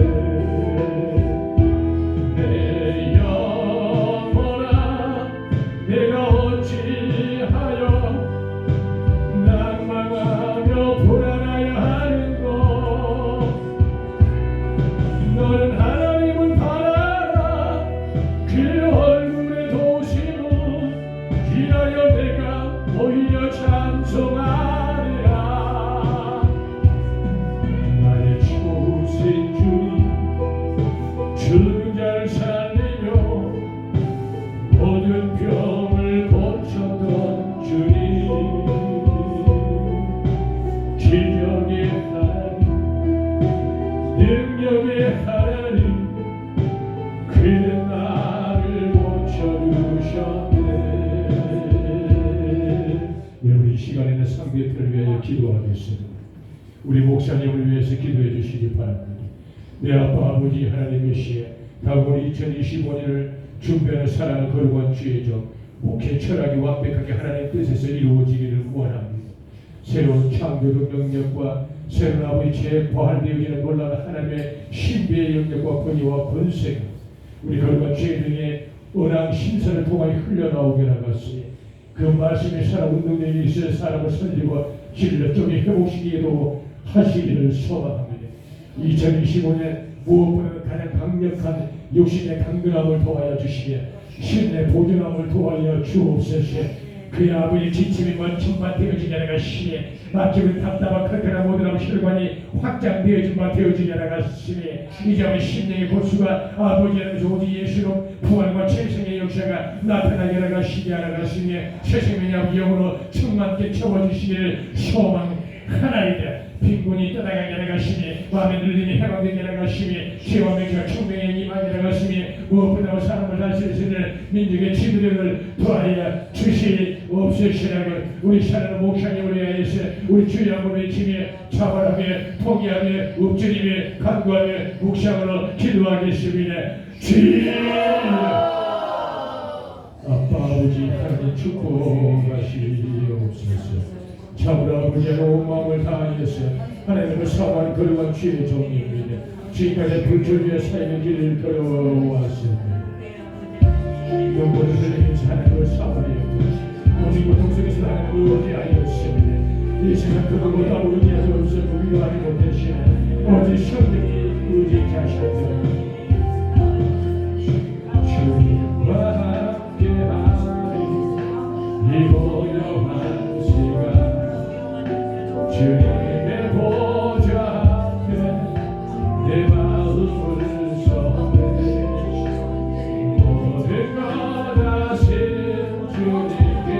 내 영혼아 내가 어찌하여 난망하며 불안하여 하는고. 너는 하나님을 바라라. 그 얼굴의 도심을 인하여 내가 오히려 찬송하리라. 나의 주신 주님 죽은 자를 살리며 모든 병을 고쳤던 주님 기적의 하나님 능력의 하나님 그는 나를 고쳐주셨네. 우리 시간에는 상대편을 위하여 기도하겠습니다. 우리 목사님을 위해서 기도해 주시기 바랍니다. 내 아빠 아버지 하나님이시여 다음으로 2025년을 준비하는 사랑을 거룩한 주의 종 목회 철학이 완벽하게 하나님 뜻에서 이루어지기를 원합니다. 새로운 창조적 영역과 새로운 아버지 재부활되어지는 놀라운 하나님의 신비의 영역과 권위와 권세가 우리 거룩한 주의 종의 언앙 신선을 통하여 흘러나오게 나갔으니 그 말씀이 사람 운동력이 있어 사람을 살리고 진료적인 회복시키기도 하시기를 소망합니다. 2025년 무엇보다 가장 강력한 욕심의 강건함을 도하여 주시며 신의 보존함을 도하여 주옵소서. 그의 아버지 지침이 먼저 되어지게 하나가 시에 맡기면 답답한 그들의 모든 혈관이 확장되어진 바 되어지게 하나가 시에 이제 우리 심령의 보수가 아버지 하나님께서 오직 예수로 부활과 재생의 역사가 나타나게 하나가 시게 하나가 시에 세상의 영으로 충만케 채워주시기를 소망하나이다. 빈곤이 떠나가게 하나가시니 마음의 눌림이 해방되게 하나가시니 시와 명예가 충명에 임하게 하나가시니 무엇보다 사람을 다스리시는 민족의 지도력을 더하여 주시옵소시라고 우리 사랑하는 목사님을 위하여서 우리 주의 한번 외치며 자발하며 포기하며 엎드리며 간구하며 묵상으로 기도하겠습니다. 주여 아빠 아버지 하나님 축복하시옵소서. 참으로 아버지의 온 마음을 다하여서 하나님을 사랑하는 거룩한 주의 종입니다. 지금까지 불조리의 삶의 길을 걸어왔습니다. 영혼을 흘리면서 하나님을 사랑하였고 오직 고통 속에서 하나님을 의지하였습니다. 이 세상 그것보다 의지할 수 없어도 위로하지 못하시는 오직 성령이 의지하셨던 주님과 함께하리 이 고요한 시간 주님의 보좌 앞에 내 마음을 섬에 모든 것 하신 주님께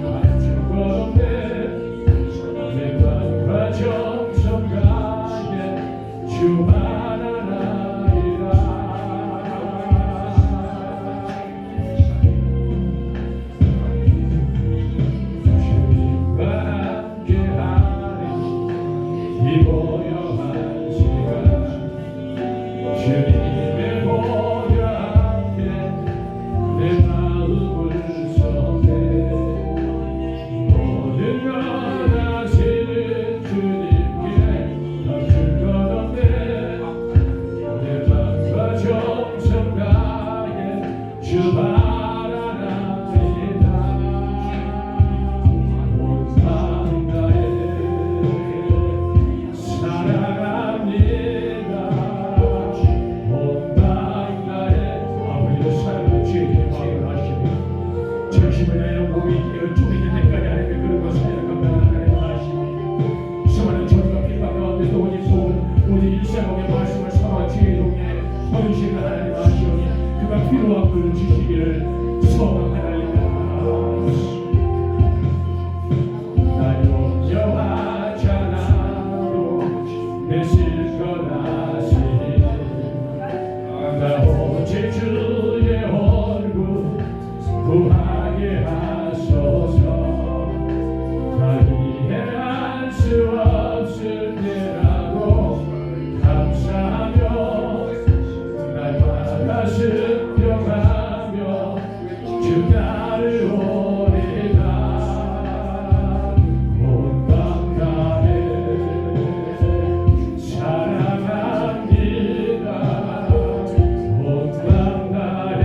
맞춘 건데 내 맘과 정성 가게 주 하나님 주 바라나이다 온 땅가에 사랑합니다 온 땅가에 아버지의 사랑을 주의 마음을 하시고 정신을 내어 몸이 깨어 쪼개질 때까지 하나님의 그런 것을 감당하는 하나님의 말씀이 수많은 저주가 핍박 가운데서 오직 복은 오직 일생의 말씀을 삼아 주의 동에 헌신을 하나님 하시오니 그가 필요한 것을 주시기를 소망하나이다. 나 염려하잖아도 내 실컷하시 나 오직 주의 얼굴 구하게 하소서 나 이해할 수 없을 때라도 감사하며 날마다 순종하며 주 따르오리다 온 땅가에 사랑합니다 온 땅가에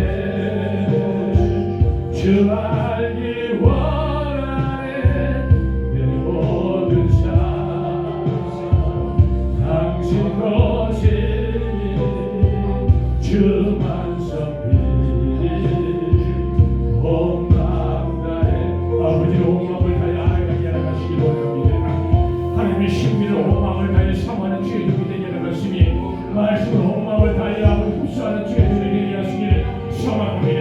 주 알기 원하네 내 모든 삶 당신 것이니 주만 섬기리 온 마음다해 아버지의 온 마음을 다해 알아가게 하시기 원합니다. 하나님의 신비를 온 마음을 다해 사모하는 주의 종이 되게 하시니 말씀을 온 마음을 다해 아버지 흡수하는 주의 종이 되게 하시기를 소망합니다.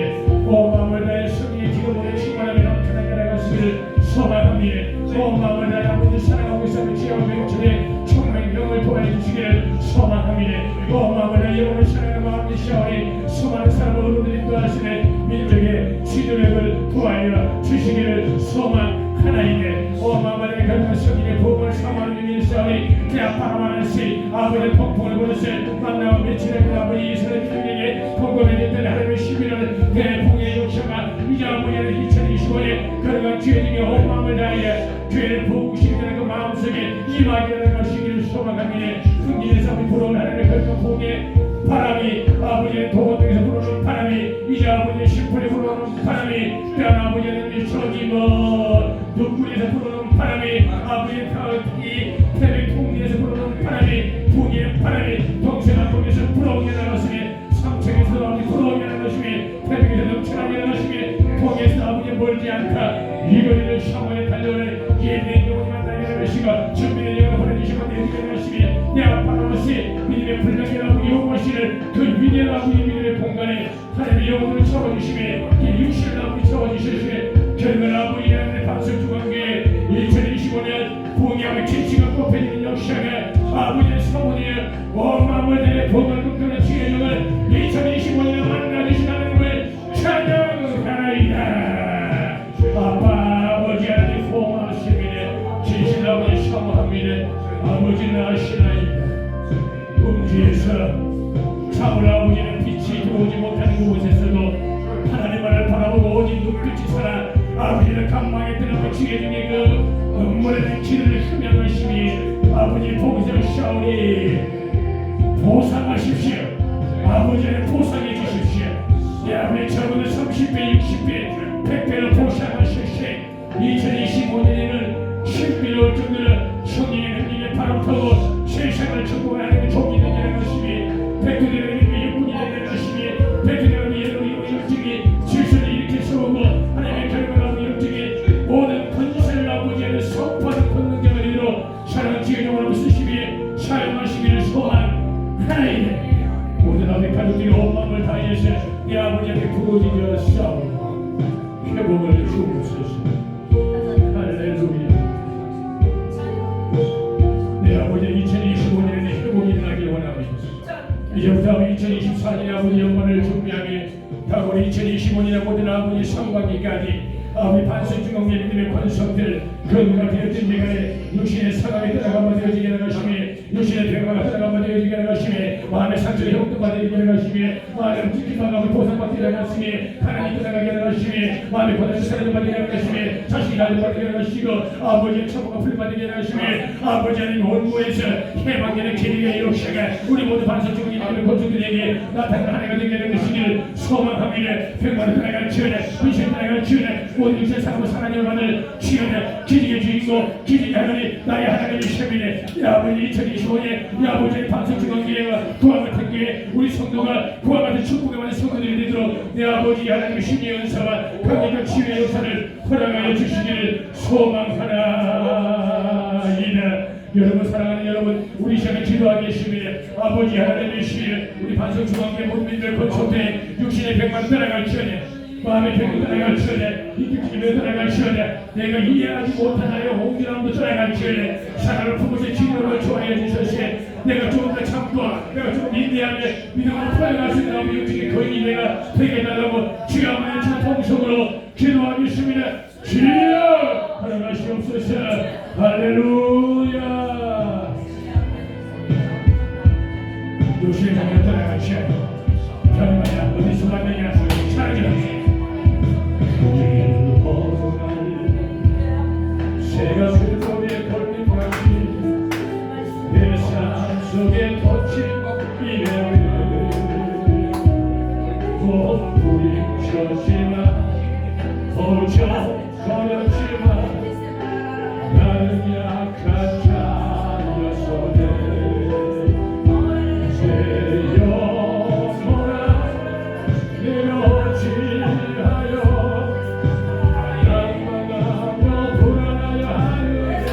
온 마음을 다해 성령의 기도문에 충만하며 넘쳐나게 하시기를 소망합니다. 온 마음을 다해 아버지 사랑하고 있으면 지혜와 명철의 총명의 병을 도와해 주시기를 소망합니다. 온 마음을 다해 영혼을 사랑하는 마음이 시원히 수많은 사람을 어른들이 인도하시네 민족의 지도력을 도하여 주시기를 소망하나이네. 온 마음을 다해 결국 성령의 부흥을 사모하는 민족이 시원히 내 아파하는 시 아버지의 폭풍을 부르실 만나와 며칠의 그 아버지 이스라엘 민족에게 공급해줬던 하나님의 11월 대풍의 역사가 이제 아버지의 2025년 그러가 주의 중에 온 마음을 다하여 주의 부흥시키는 그 마음속에 임하게 하는 것이기를 소망합니다. 흥진에서 불어온 하나님의 결국 부흥의 바람이 아버지의 도원동에서 불어오는 바람이 이제 아버지의 심플에 불어오는 바람이 또한 아버지의 저기 눈물에서 불어오는 바람이 아버지의 이 태백 통리에서 불어오는 바람이 부흥의 바람이 동서남 동에서 불어오게 하는 것이니 삼척에서 불어오게 하는 것이니 태백에서 넘쳐나게 하는 것이니 통에서 아버지 멀지 않다 이 거리를 샤워에 달려오는 예배의 영혼이 만나게 하는 것이고 준비의 영혼을 보내주시고 내주게 하는 것이니 내 아빠는 것이 믿음의 불량이라고 이용하시는 그 위대한 아버지의 믿음의 공간에 하나님의 영혼을 채워주시며 이 육신을 아버지 채워주시며 결국 아버지의 하나님의 방석 중앙교회 2025년 부흥의 진치가 꼽혀지는 역사가 아버지의 사모니의 온 마음을 다해 복을 끊는 주의 영을 2025년에 만나주시는 걸 찬양하나이다. 아빠 아버지 하나님 고마우십니다. 진실 아버지 사모합니다. 아버지는 아시나이다. 음지에서 참을 아버지는 빛이 들어오지 못하는 그곳에서도 하나님만을 바라보고 오직 눈빛이 살아 아버지를 감망에 뜨는 주의 중에 그 눈물에 든 길을 흐명하시니 아버지 보기를 샤오니 보상하십시오. 아버지를 보상해 주십시오. 내 아버지 저보다 30배 60배 100배로 보상하십시오. 2025년에는 신비로울 정도로 성령의 능력에 바람 타고 세상을 천국하는 그 종이 되는 것이니 백두대는 육군이 되는 것이니 백두대는 예로의 영적이 질서를 일으켜 세우고 하나님의 결과를 영적이 모든 건설을 아버지의 선포하는 권능자를 이루어 사랑하는 지혜종으로 쓰시며 사용하시기를 소망하나이다. 모든 아버지 가족들이 온 마음을 다해서 내 아버지에게 부르짖어 싸우고 회복을 주옵소서. 할렐루야. 내 아버지 2025년에 회복이 일어나길 원합니다. 이제부터 2024년에 아버지 영광을 준비하며 다가올 2025년에 모든 아버지 성관기까지 아버지 반석중앙의 믿음의 권속들 근거가 되어진 내가에 육신의 사각이 들어가면 되어지게 하는 것이며 육신의 병화가 들어가면 되어지게 하는 것이며 마음의 상처를 형통받게 하는 것이며 마음의 찢기만감을 보상받게 하는 것이며 하나님 들어가게 하는 것이며 마음의 권한을 사랑받게 하는 것이며 자식이 가져받게 하는 것이고 아버지의 처보가 풀받게 하는 것이며 아버지 하나님 원무에서 해방되는 계리가 이룩샤가 우리 모두 반석중앙의 믿음의 권속들에게 나타나는 한 해가 되게 하는 것이기를 주시기를 소망합니다. 백만을 따라갈지어다 인생 따라갈지어다 모든 육체 사람을 사랑을 받을 주여다 기적의 주인공 기적의 하나님 나의 하나님의 셈이네 아버지 2025년 아버지의 방송중앙기회와 그와 같은 기회 우리 성도가 그와 같은 축복에 받은 성도들이 되도록 내 아버지 하나님의 신의 은사와 강력한 치유의 역사를 허락하여 주시기를 소망하나이다. 여러분 사랑하는 여러분 우리 시간에 기도하겠습니다. 아버지 하나님의 시에 우리 반성중앙계 모든민들 건초대 육신의 백만 따라갈지어다 마음의 백만 따라갈지어다 인격심에 따라갈지어다 내가 이해하지 못하나요 홍준함도 따라갈지어다 사랑을 품으신 진노를 좋아해 주셨으에 내가 조금 더 참고 내가 조금 인내하며 믿음으로 풀어갈 수 있는 아버지 육신의 거인이 내가 되게 해달라고 주여 아버지 주 통성으로 기도하겠습니다. 주여 허락하시옵소서. 할렐루야. 요시의 장면 따라가시 병마야 어디서 왔느냐 사랑이라 새가 쇠돌에 걸림같이 내 삶 속에 덮친 이별을 부딪혔지만 거렸지만 나는 약한 자였었네 제 영혼아 내가 어찌하여 낭만하며 불안하여 하느냐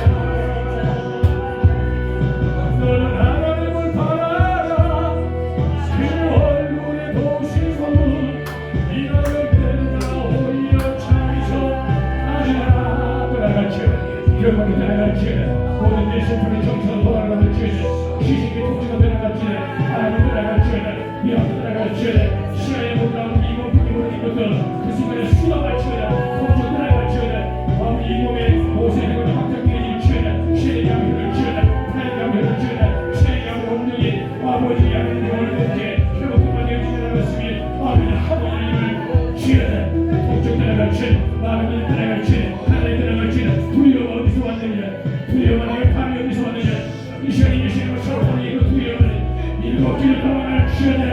너는 하나님을 바라라 그 얼굴에 보시고 이러면 된다 오히려 참이소 아니라 따라갈지어다 결국은 따라갈지어다 모든 내 슬픔의 정신을 돌아가갈지어다 시신의 통치가 따라갈지어다 하나님 따라갈지어다 미안도 따라갈지어다 시야에 못 나오는 이몸 부기모든 것들 그 순간에 수다갈지어다 통치 따라갈지어다 아버지 이 몸에 옷의 행을 확장되게 일지어다 시의 양면을 지어다 하나님 양면을 지어다 시의 양면 온전히 아버지 양면을 얻게 회복만 여기지 않았으니 아버지 하나님의 입을 지어다 통치 따라갈지어다 마음의 따라갈지어다 하나님 따라갈지어다 두려움 어디서 왔느냐 두려움은 내가 밤이 어디서 왔느냐 이 시간에 이 시간에 서로서로 이거 두려움은 일곱 길을 넘어갈 지어다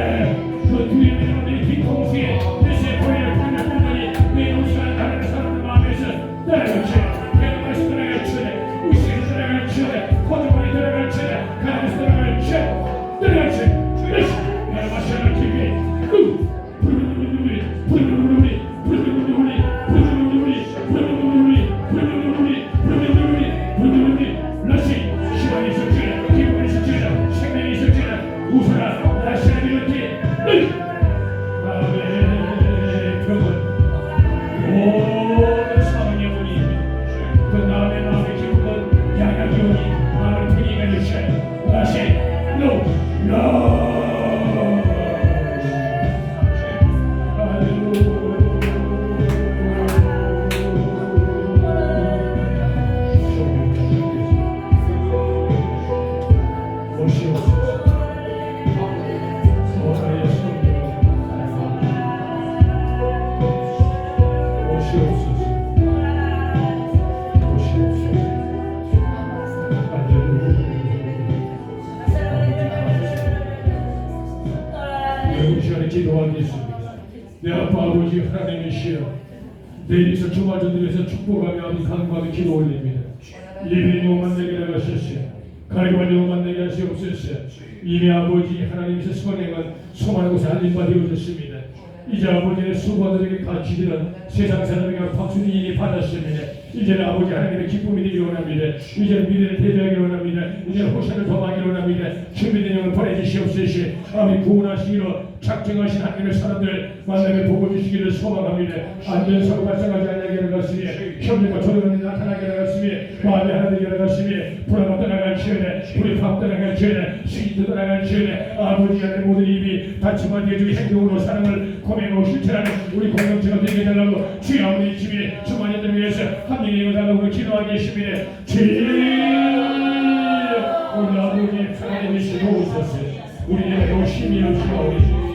그 두려움이 너희들이 뒤통수에 내세 보이는 판단뿐만이 내 용서하는 다른 사람들 마음에서 따라갈지어다 내가 말씀 따라갈지어다 의식에서 따라갈지어다 거듭만이 따라갈지어다 가나에서 따라갈지어다 따라갈지어다 내가 마시아를 기회 기도하겠습니다. 내 아빠 아버지 하나님이시여 내일에서 주마전들에서 축복하며 아버지 간구하며 기도 올립니다. 예배의 몸만 내게 나가셨으며 가리바리 몸만 내게 하시옵소서. 이미 아버지 하나님께서 선행한 소망의 곳에 알림바 되어졌습니다. 이제 아버지의 수고자들에게 가르치기는 세상 사람에게 박수를 이미 받았습니다. 이제는 아버지 하나님의 기쁨이 되기 원합니다. 이제는 미래를 대비하기 원합니다. 이제는 호사를 더하기 원합니다. 준비된 영을 보내주시옵소서. 아버지 구원하시기로 작정하신 하나님의 사람들 만남에 복을 주시기를 소망합니다. 안전사고 발생하지 않게 하나갔으며 협력과 조력이 나타나게 하나갔으며 마음의 하나님께 하나갔으며 불안과 떠나갈지어다 불의파 떠나갈지어다 시기도 떠나갈지어다 아버지 하나님 모든 입이 다치만 되어주기 행동으로 사랑을 고백하고 실천하는 우리 공동체가 되게 해달라고 주여 아버지 집에 주만인들 위해서 함께 이어달라고 기도하겠습니다. 주여 우리 아버지 하나님이시고 오소서. 우리에게 힘이 없시오.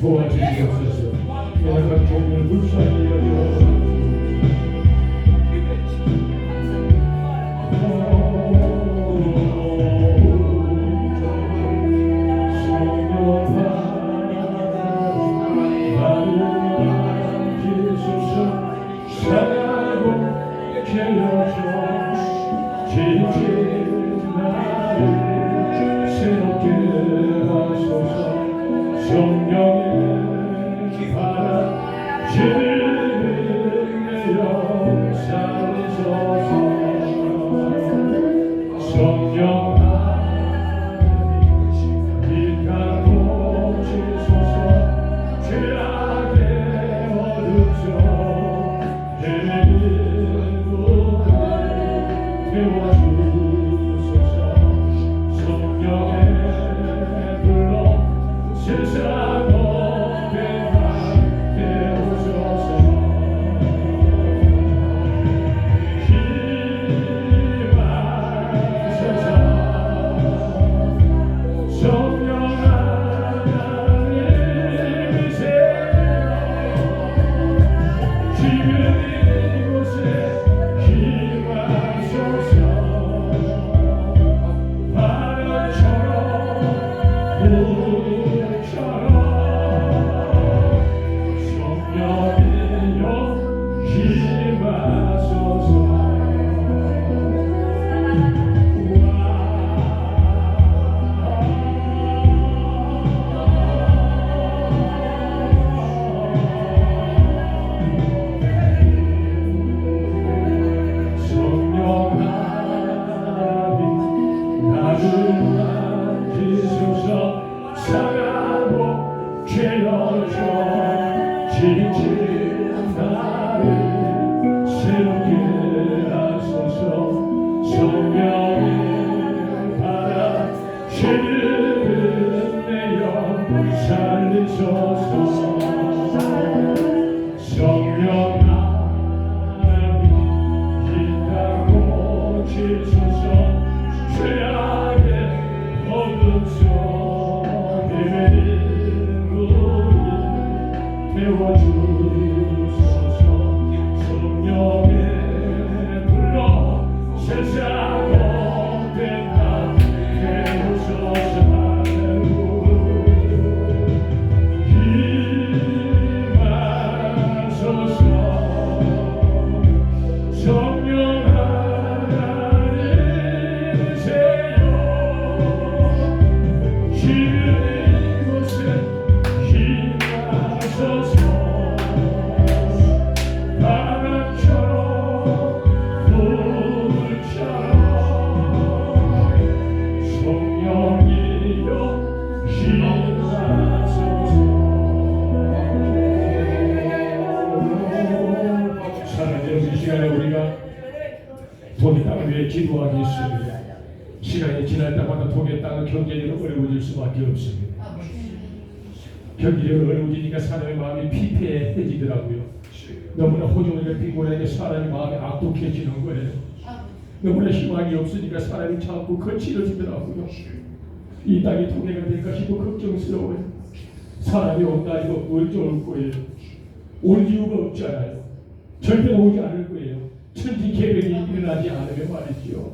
도와주시옵소서. 연약한 종을 불쌍히 여겨 독의 땅을 위해 기도하겠습니다. 시간이 지날 때마다 독의 땅은 경제적으로 어려워질 수밖에 없습니다. 경제적으로 어려워지니까 사람의 마음이 피폐해지더라고요. 너무나 호정을 빈곤하니까 사람의 마음이 악독해지는 거예요. 너무나 희망이 없으니까 사람이 자꾸 거칠어지더라고요. 이 땅이 통해가 될까 싶고 걱정스러워요. 사람이 온다 이거 언제 올 거예요? 올 이유가 없잖아요. 절대 오지 않을 거예요. 천지 개벽이 일어나지 않으면 말이죠.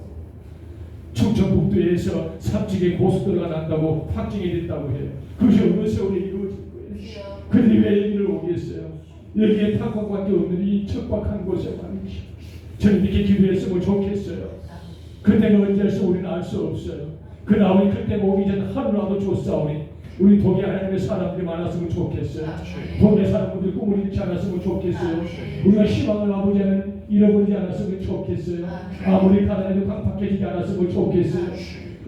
충청북도에서 삼척에 고속도로가 난다고 확정이 됐다고 해요. 그것이 어느 세월에 이루어질 거예요. 그런데 왜 여기를 오겠어요? 여기에 탕광밖에 없는 이 척박한 곳에 말이죠. 저는 이렇게 기도했으면 좋겠어요. 그때가 언제일지 우리는 알 수 없어요. 그러나 우리 그때 오기 전 하루라도 줬사오니 우리 동해 하나님의 사람들이 많았으면 좋겠어요. 동해 사람들이 꿈을 잃지 않았으면 좋겠어요. 우리가 희망을 아버지는 잃어버리지 않았으면 좋겠어요. 아무리 가난해도 강팍해지지 않았으면 좋겠어요.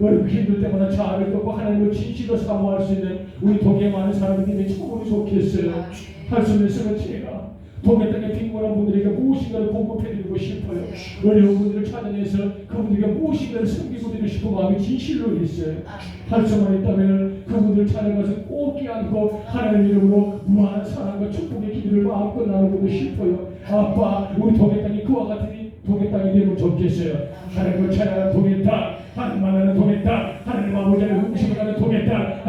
어렵고 힘들 때마다 자아를 꺾고 하나님을 진실로 사모할 수 있는 우리 동해 많은 사람들이 참으로 좋겠어요. 할 수 있으면 제가 동해 땅에 빈곤한 분들에게 무엇인가를 공급해드리고 싶어요. 어려운 분들을 찾아내서 그분들에게 무엇인가를 섬기고 드리고 싶은 마음이 진실로 있어요. 할 수만 있다면 그분들을 찾아가서 꼭 끼안고 하나님 이름으로 무한한 사랑과 축복의 기도를 마음껏 나누고 싶어요. 아빠, 우리 동해 땅이 그와 같으니 동해 땅이 되면 좋겠어요. 하나님을 찬양하는 동해 땅, 하나님 만나는 동해 땅, 하나님 아버지의 음식을 하는 동해 땅,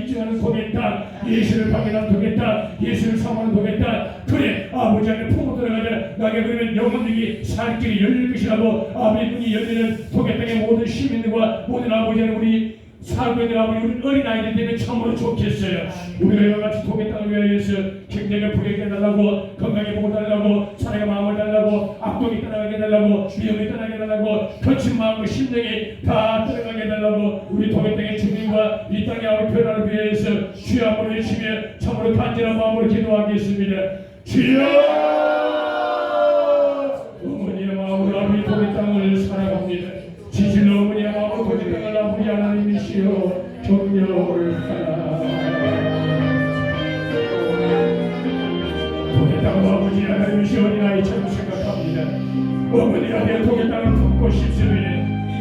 입증하는 독의 땅, 예수를 방해하는 독의 땅, 예수를 사모하는 독의 땅. 그래 아버지 안에 품고 들어가자. 나게 그러면 영혼들이 살 길이 열릴 것이라고 아버지 문이 열리는 독의 땅의 모든 시민들과 모든 아버지 안에 우리 살고 있는 아버지 우리 어린아이들 되면 참으로 좋겠어요. 우리가 이와 같이 독의 땅을 위하여서 경제가 부여게 해달라고, 건강에 복을 달라고, 사랑의 마음을 달라고, 악독이 떠나가게 해달라고, 위험이 떠나게 해달라고, 거친 마음과 심령이 다 떠나가게 해달라고, 우리 독의 땅의 주민과 이 땅의 아버지 변화를 위하여서 주여 한번 외치며 참으로 간절한 마음으로 기도하겠습니다. 주여 어머니의 마음으로 아버지 독의 땅을 사랑합니다. 지질러 어머니의 마음으로 독의 땅을 아버지 하나님이시여 경멸하라. 독의 땅을 아버지 하나님이시여 어린아이처럼 생각합니다. 어머니가 내 독의 땅을 품고 싶으니,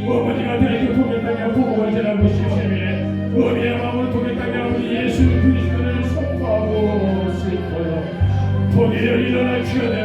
어머니가 내 독의 땅에 복음을 전하고 싶으니, 어머니의 마음으로 독의 땅에 아버지 예수 그리스도를 선포하고 싶어요. 독의 일어나 주여내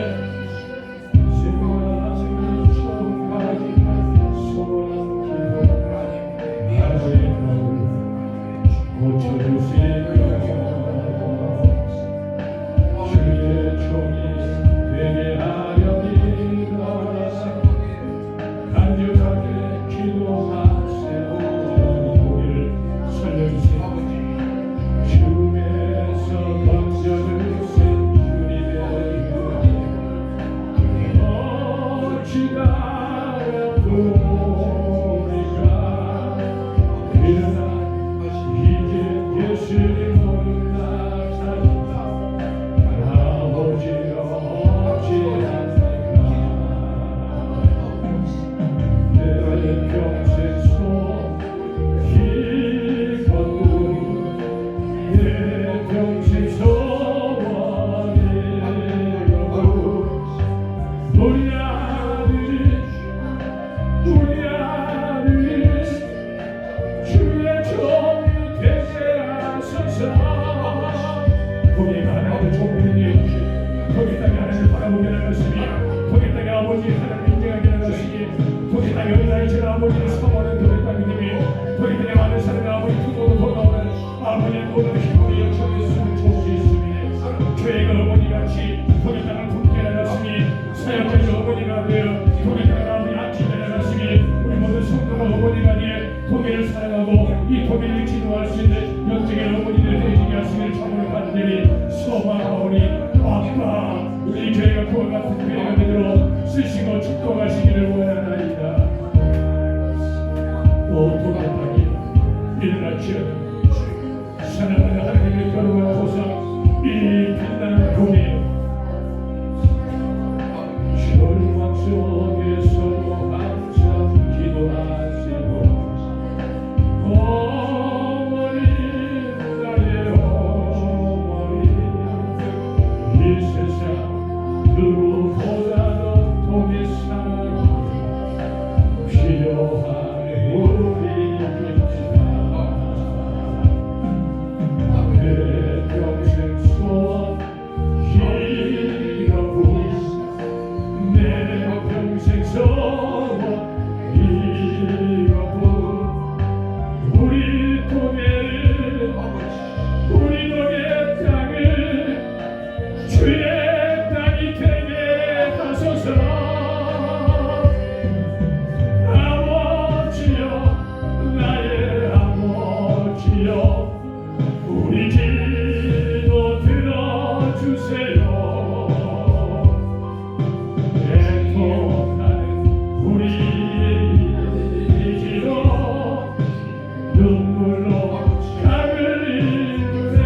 쓰시고 축복하시기를 원하나이다. 오 독의 땅이 일어나시오. 사랑하는 하나님의 거룩한 보석 이 빛나는 독이 절망 속에서도 항상 기도하시고 어머니 나의 어머니 이 세상 누구보다도 독의 사랑이 필요한 우리 내 평생 소원 이루고 내 평생 소원 이루고 우리 동해를 우리 동해 땅을 주의 땅이 되게 하소서. 아버지여 나의 아버지여 우리 기도 들어주세요. 애통하는 우리 기도 눈물로 강을 이루네.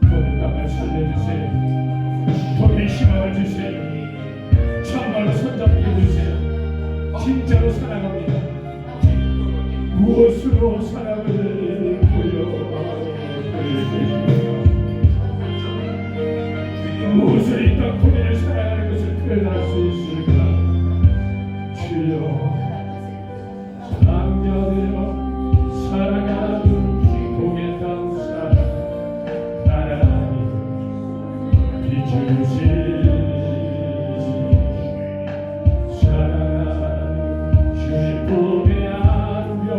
독의 땅을 살려주세요. 독의 희망을 주세요. 참말로 손잡게 해주세요. 진짜로 사랑합니다. 무엇으로 사랑을 무엇을 이 땅 토대를 사랑하는 것을 표현할 수 있을까? 주여 당겨되어 살아가는 동의 땅 사랑 하나님 비추시 사랑하는 주의 품에 안겨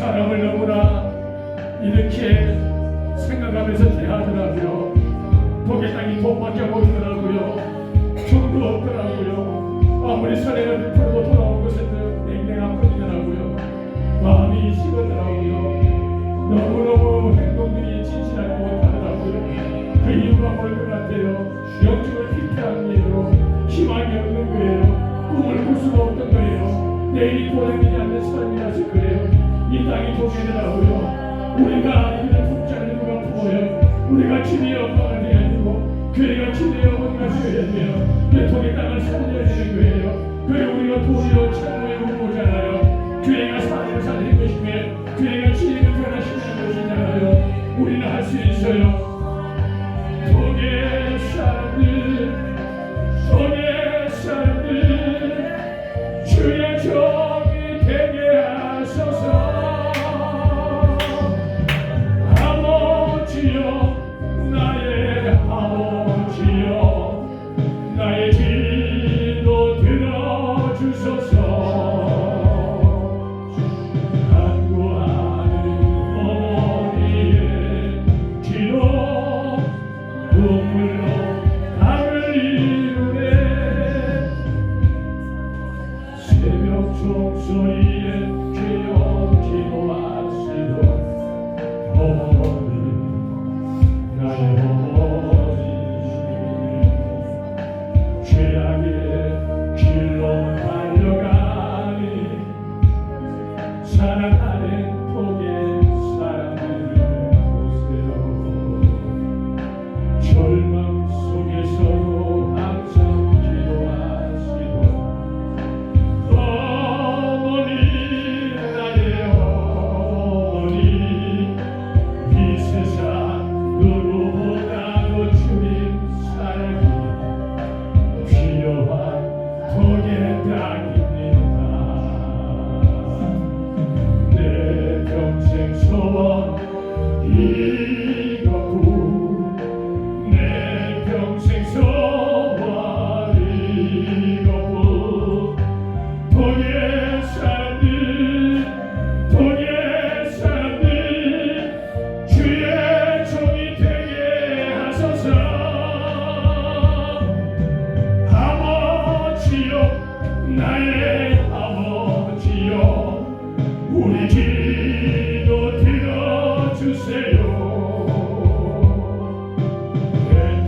사람을 너무나 이렇게 생각하면서 대하더라고요. 독의 땅이 돈밖에 모르더라고요. 정도 없더라고요. 아무리 사례를 베풀고 돌아온 것에도 냉랭한 뿐이더라고요. 마음이 식었더라고요. 너무너무 행동들이 진실하지 못하더라고요. 그 이유가 뭘 것 같아요? 영적을 피폐한 이유로 희망이 없는 거예요. 꿈을 꿀 수가 없던 거예요. 내일이 보람이지 않는 삶이라서 그래요. 이 땅이 도개더라고요. 우리가 이들을 품자는 누가 부어요. 우리가 주님의 엄마가 되어야 되고 교회가 주님의 어머니가 되어야 돼요. 그 도개 땅을 살려야 되는 거예요. 그래 우리가 도리어 창고에 오잖아요. 교회가 사람을 살리는 것이며 교회가 주님을 변화시키는 것이잖아요. 우리는 할 수 있어요. 도개 사람들 주의 종이 되게 하소서. 아버지여 나의 아버지여 나의 기도 들어주소서. 간구하는 어머니의 기도 눈물로 담을 이루네. 새벽 종소리에 귀여 기도하시던 어머니 나의 어머니 죄악의 길로 달려가니 사랑하는 복의 사람들 보세요. 절망 속에서도 항상 기도하시던 어머니 나의 어머니 이 세상 누구보다도 주님 사랑이 필요한 독의 땅입니다. 내 평생 소원 이거고 내 평생 소원 이거고 독의 사람들 주의 종이 되게 하소서. 아버지여 나의 아버지여 우리 기도 들어주세요.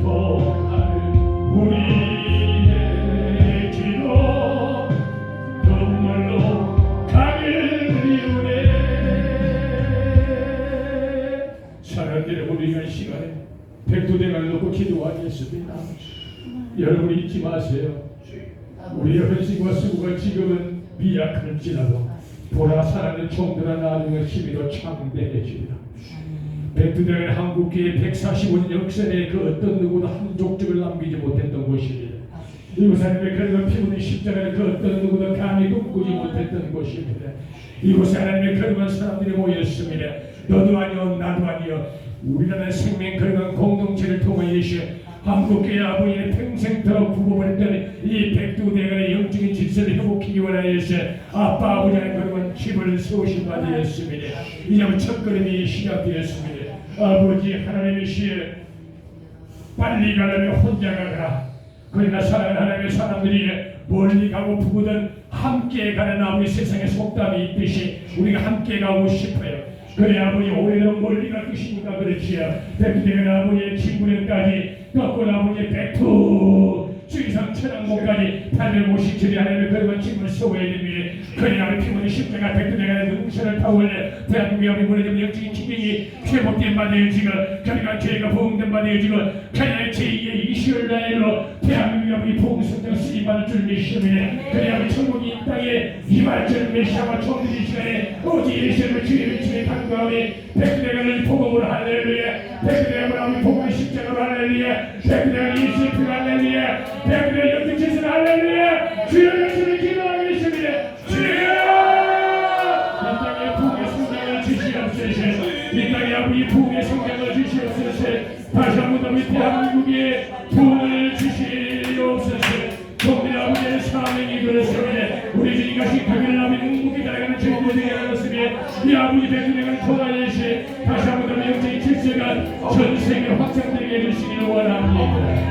애통하는 우리의 기도 눈물로 강을 이루네. 사랑하는 우리가 이 시간에 백두대간을 놓고 기도하겠습니다. 여러분 잊지 마세요. 우리의 헌신과 수고가 지금은 미약할지라도 보라 살아는 종들아 나중에 힘이로 창대해집니다. 백두대간 한국교회 145년 역사에 그 어떤 누구도 한 족적을 남기지 못했던 곳입니다. 이곳 하나님의 그런 피 묻은 십자가를 그 어떤 누구도 감히 꿈꾸지 못했던 곳입니다. 이곳 하나님의 그런 사람들이 모였습니다. 너도 아니요 나도 아니요 우리라는 생명 그런 공동체를 통하여서 한국교회 아버지의 평생토록 부부했던 이 백두대간의 영적인 질서를 회복하기 원하여서 아빠 아버지의 그런 집을 세우신 바 되었습니다. 이제 첫걸음이 시작되었습니다. 아버지 하나님이시여 빨리 가려면 혼자 가라. 그러나 사랑하는 하나님의 사람들이 멀리 가고 부부든 함께 가는 아버지 세상에 속담이 있듯이 우리가 함께 가고 싶어요. 그래 아버지 오래도록 멀리 갈 것이니까 그렇지요. 백두대간 아버지의 친구들까지 꺾고 아버지의 백두 주의상 천왕봉까지 857이 하나님의 그런 친구를 세워야 됩니다. 그래 아버지 피문의 십자가 백두대간의 능선을 타올려 대한민국의 아버지 무너지는 영적인 기능이 회복된 바 되어지고 그러니까 죄가 보응된 바 되어지고 그냥 제2의 이시올라엘로 대한민국의 아버지 보응성장 쓰임받을 줄 믿습니다. 그래 아버지 천국이 이 땅에 임할 줄 메시아와 총들이 시간에 오직 예수님을 주의 위치에 간구하니 백두대간을 복음으로 할렐루야. 백두대간을 아버지 복음의 십자가로 할렐루야. 백두대간 예수의 피로 할렐루야. 백두대간 영적 짓을 할렐루야. 주여 예수를 기도하겠습니다. 주여 이 땅에 부흥의 성장을 주시옵소서. 이 땅에 아버지 부흥의 성장을 주시옵소서. 다시 한번 우리 대한민국에 부흥을 주시옵소서. 동네 아버지의 사명이 그렇습니다. 우리 주님과 식탁을 아버지 묵묵히 달아가는 주님을 되게 하였으며 이 아버지 베들레헴을 통하여시 다시 한번 더 영적인 질서가 전 세계에 확장되게 해주시기를 원합니다.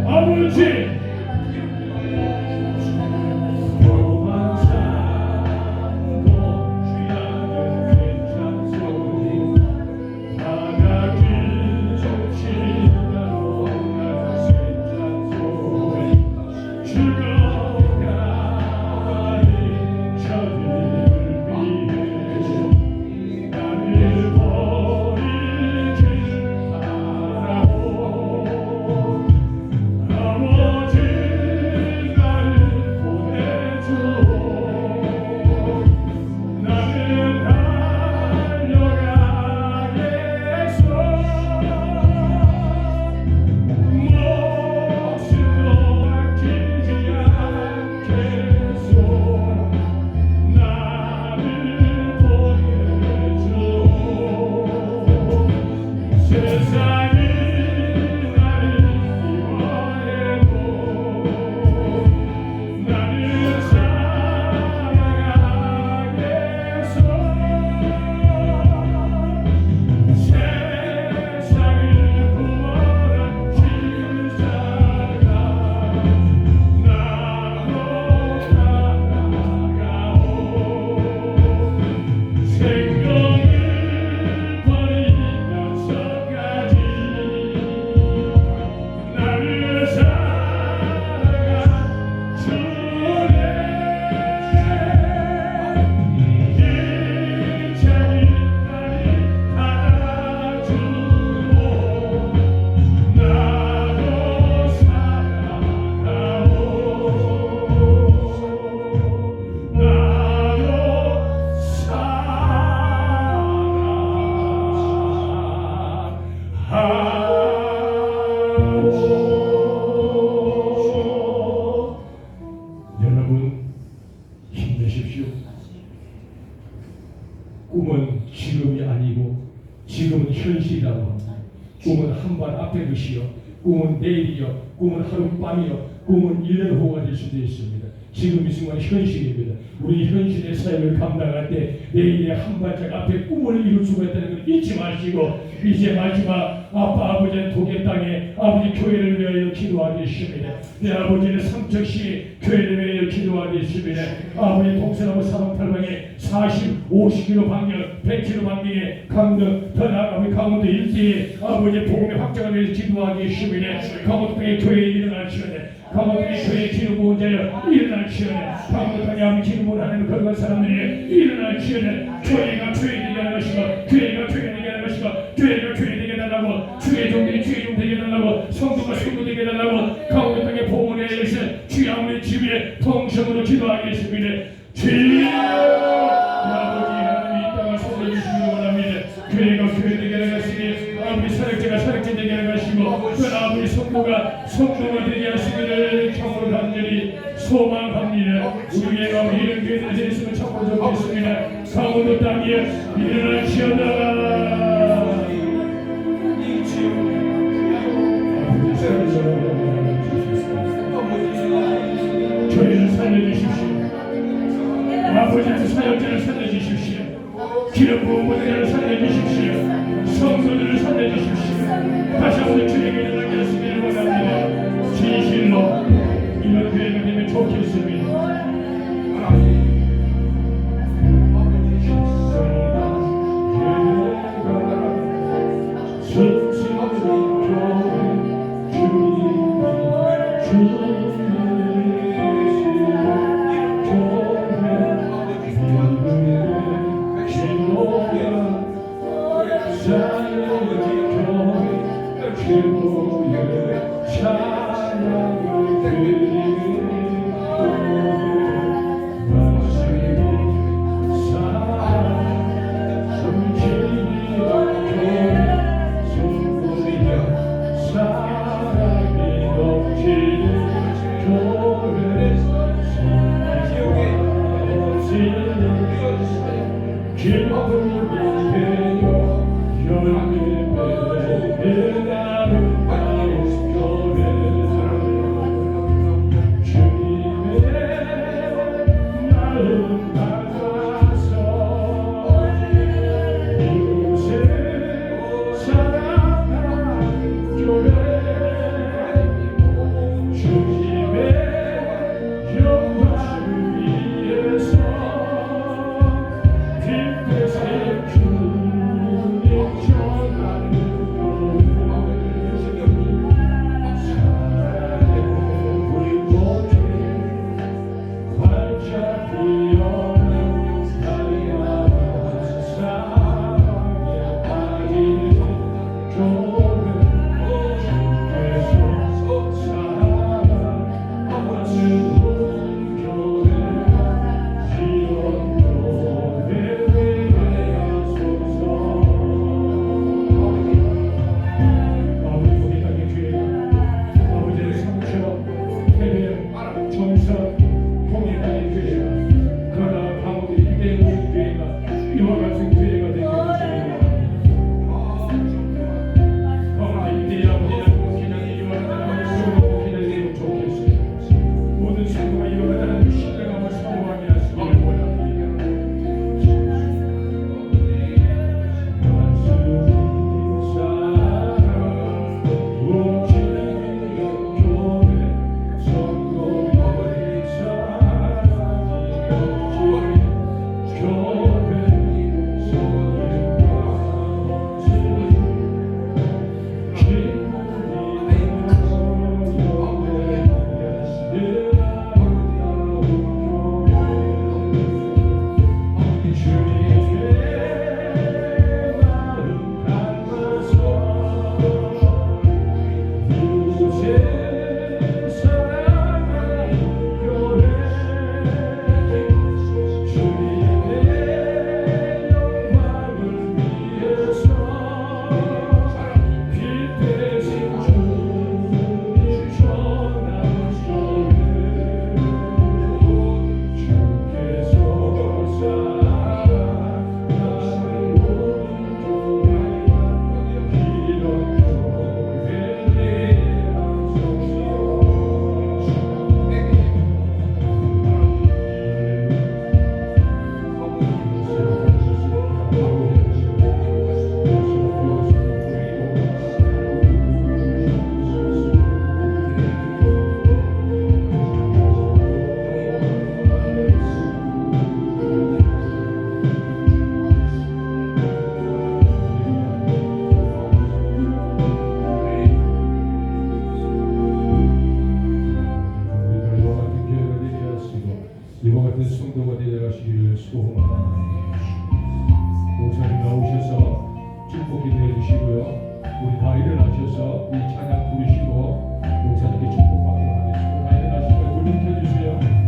아버지 여러분 힘내십시오. 꿈은 지금이 아니고 지금은 현실이라고 합니다. 꿈은 한 발 앞에 것이요, 꿈은 내일이요, 꿈은 하룻밤이요, 꿈은 1년 후가 될 수도 있습니다. 지금 이 순간 현실입니다. 우리 현실의 삶을 감당할 때 내일의 한 발짝 앞에 꿈을 이룰 수가 있다는 걸 잊지 마시고, 이제 마지막 아빠 아버지는 독의 땅에 아버지 교회를 위하여 기도하겠습니다. 내 아버지는 삼척시 교회를 위하여 기도하겠습니다. 아버지 동서남북 사방팔방에 40, 50km 반경, 100km 반경에 강릉, 더 나아가면 강원도 일대에 아버지 복음의 확장을 위해서 기도하겠습니다. 강원도 땅에 교회에 일어나시오네. 강원도 땅에 교회에 기름 부은 자여 일어나시오네. 강원도 땅에 아버지 기름 부은 하나님을 걸어간 사람들이 일어나시오네. 교회가 교회되게 하는 것이고, 교회가 교회되게 하는 것이고, 교회가 교회되게 해달라고, 주의 종들이 주의 종 되게 해달라고, 성도가 성도 되게 해달라고, 강원도 땅에 복음을 위해서 주의 아버지 집에 통성으로 기도하겠습니다. 주여 아버지 하나님 이 땅을 소개해 주시기 원합니다. 교회가 교회되게 하시니 아버지 사역자가 사역자 되게 하시고, 또 아버지 성도가 되게 하시기를 경으로 간절히 소망합니다. 우리의 이런 교회들 예수를 찾고 적겠습니다. 강원도 땅에 일어나시어다. 저희를 살려주십시오. 아버지의 사역자를 살려주십시오. 기름 부은 모델을 살려주십시오. 성도들을 살려주십시오. 다시 한번 주님께 일어나게 하시기를 원합니다. 진실로 이런 교회가 되면 좋겠습니다. 우리 다 일어나셔서 이 찬양 부르시고 목사님께 축복받도록 하겠습니다. 다 일어나시고 물좀 켜주세요.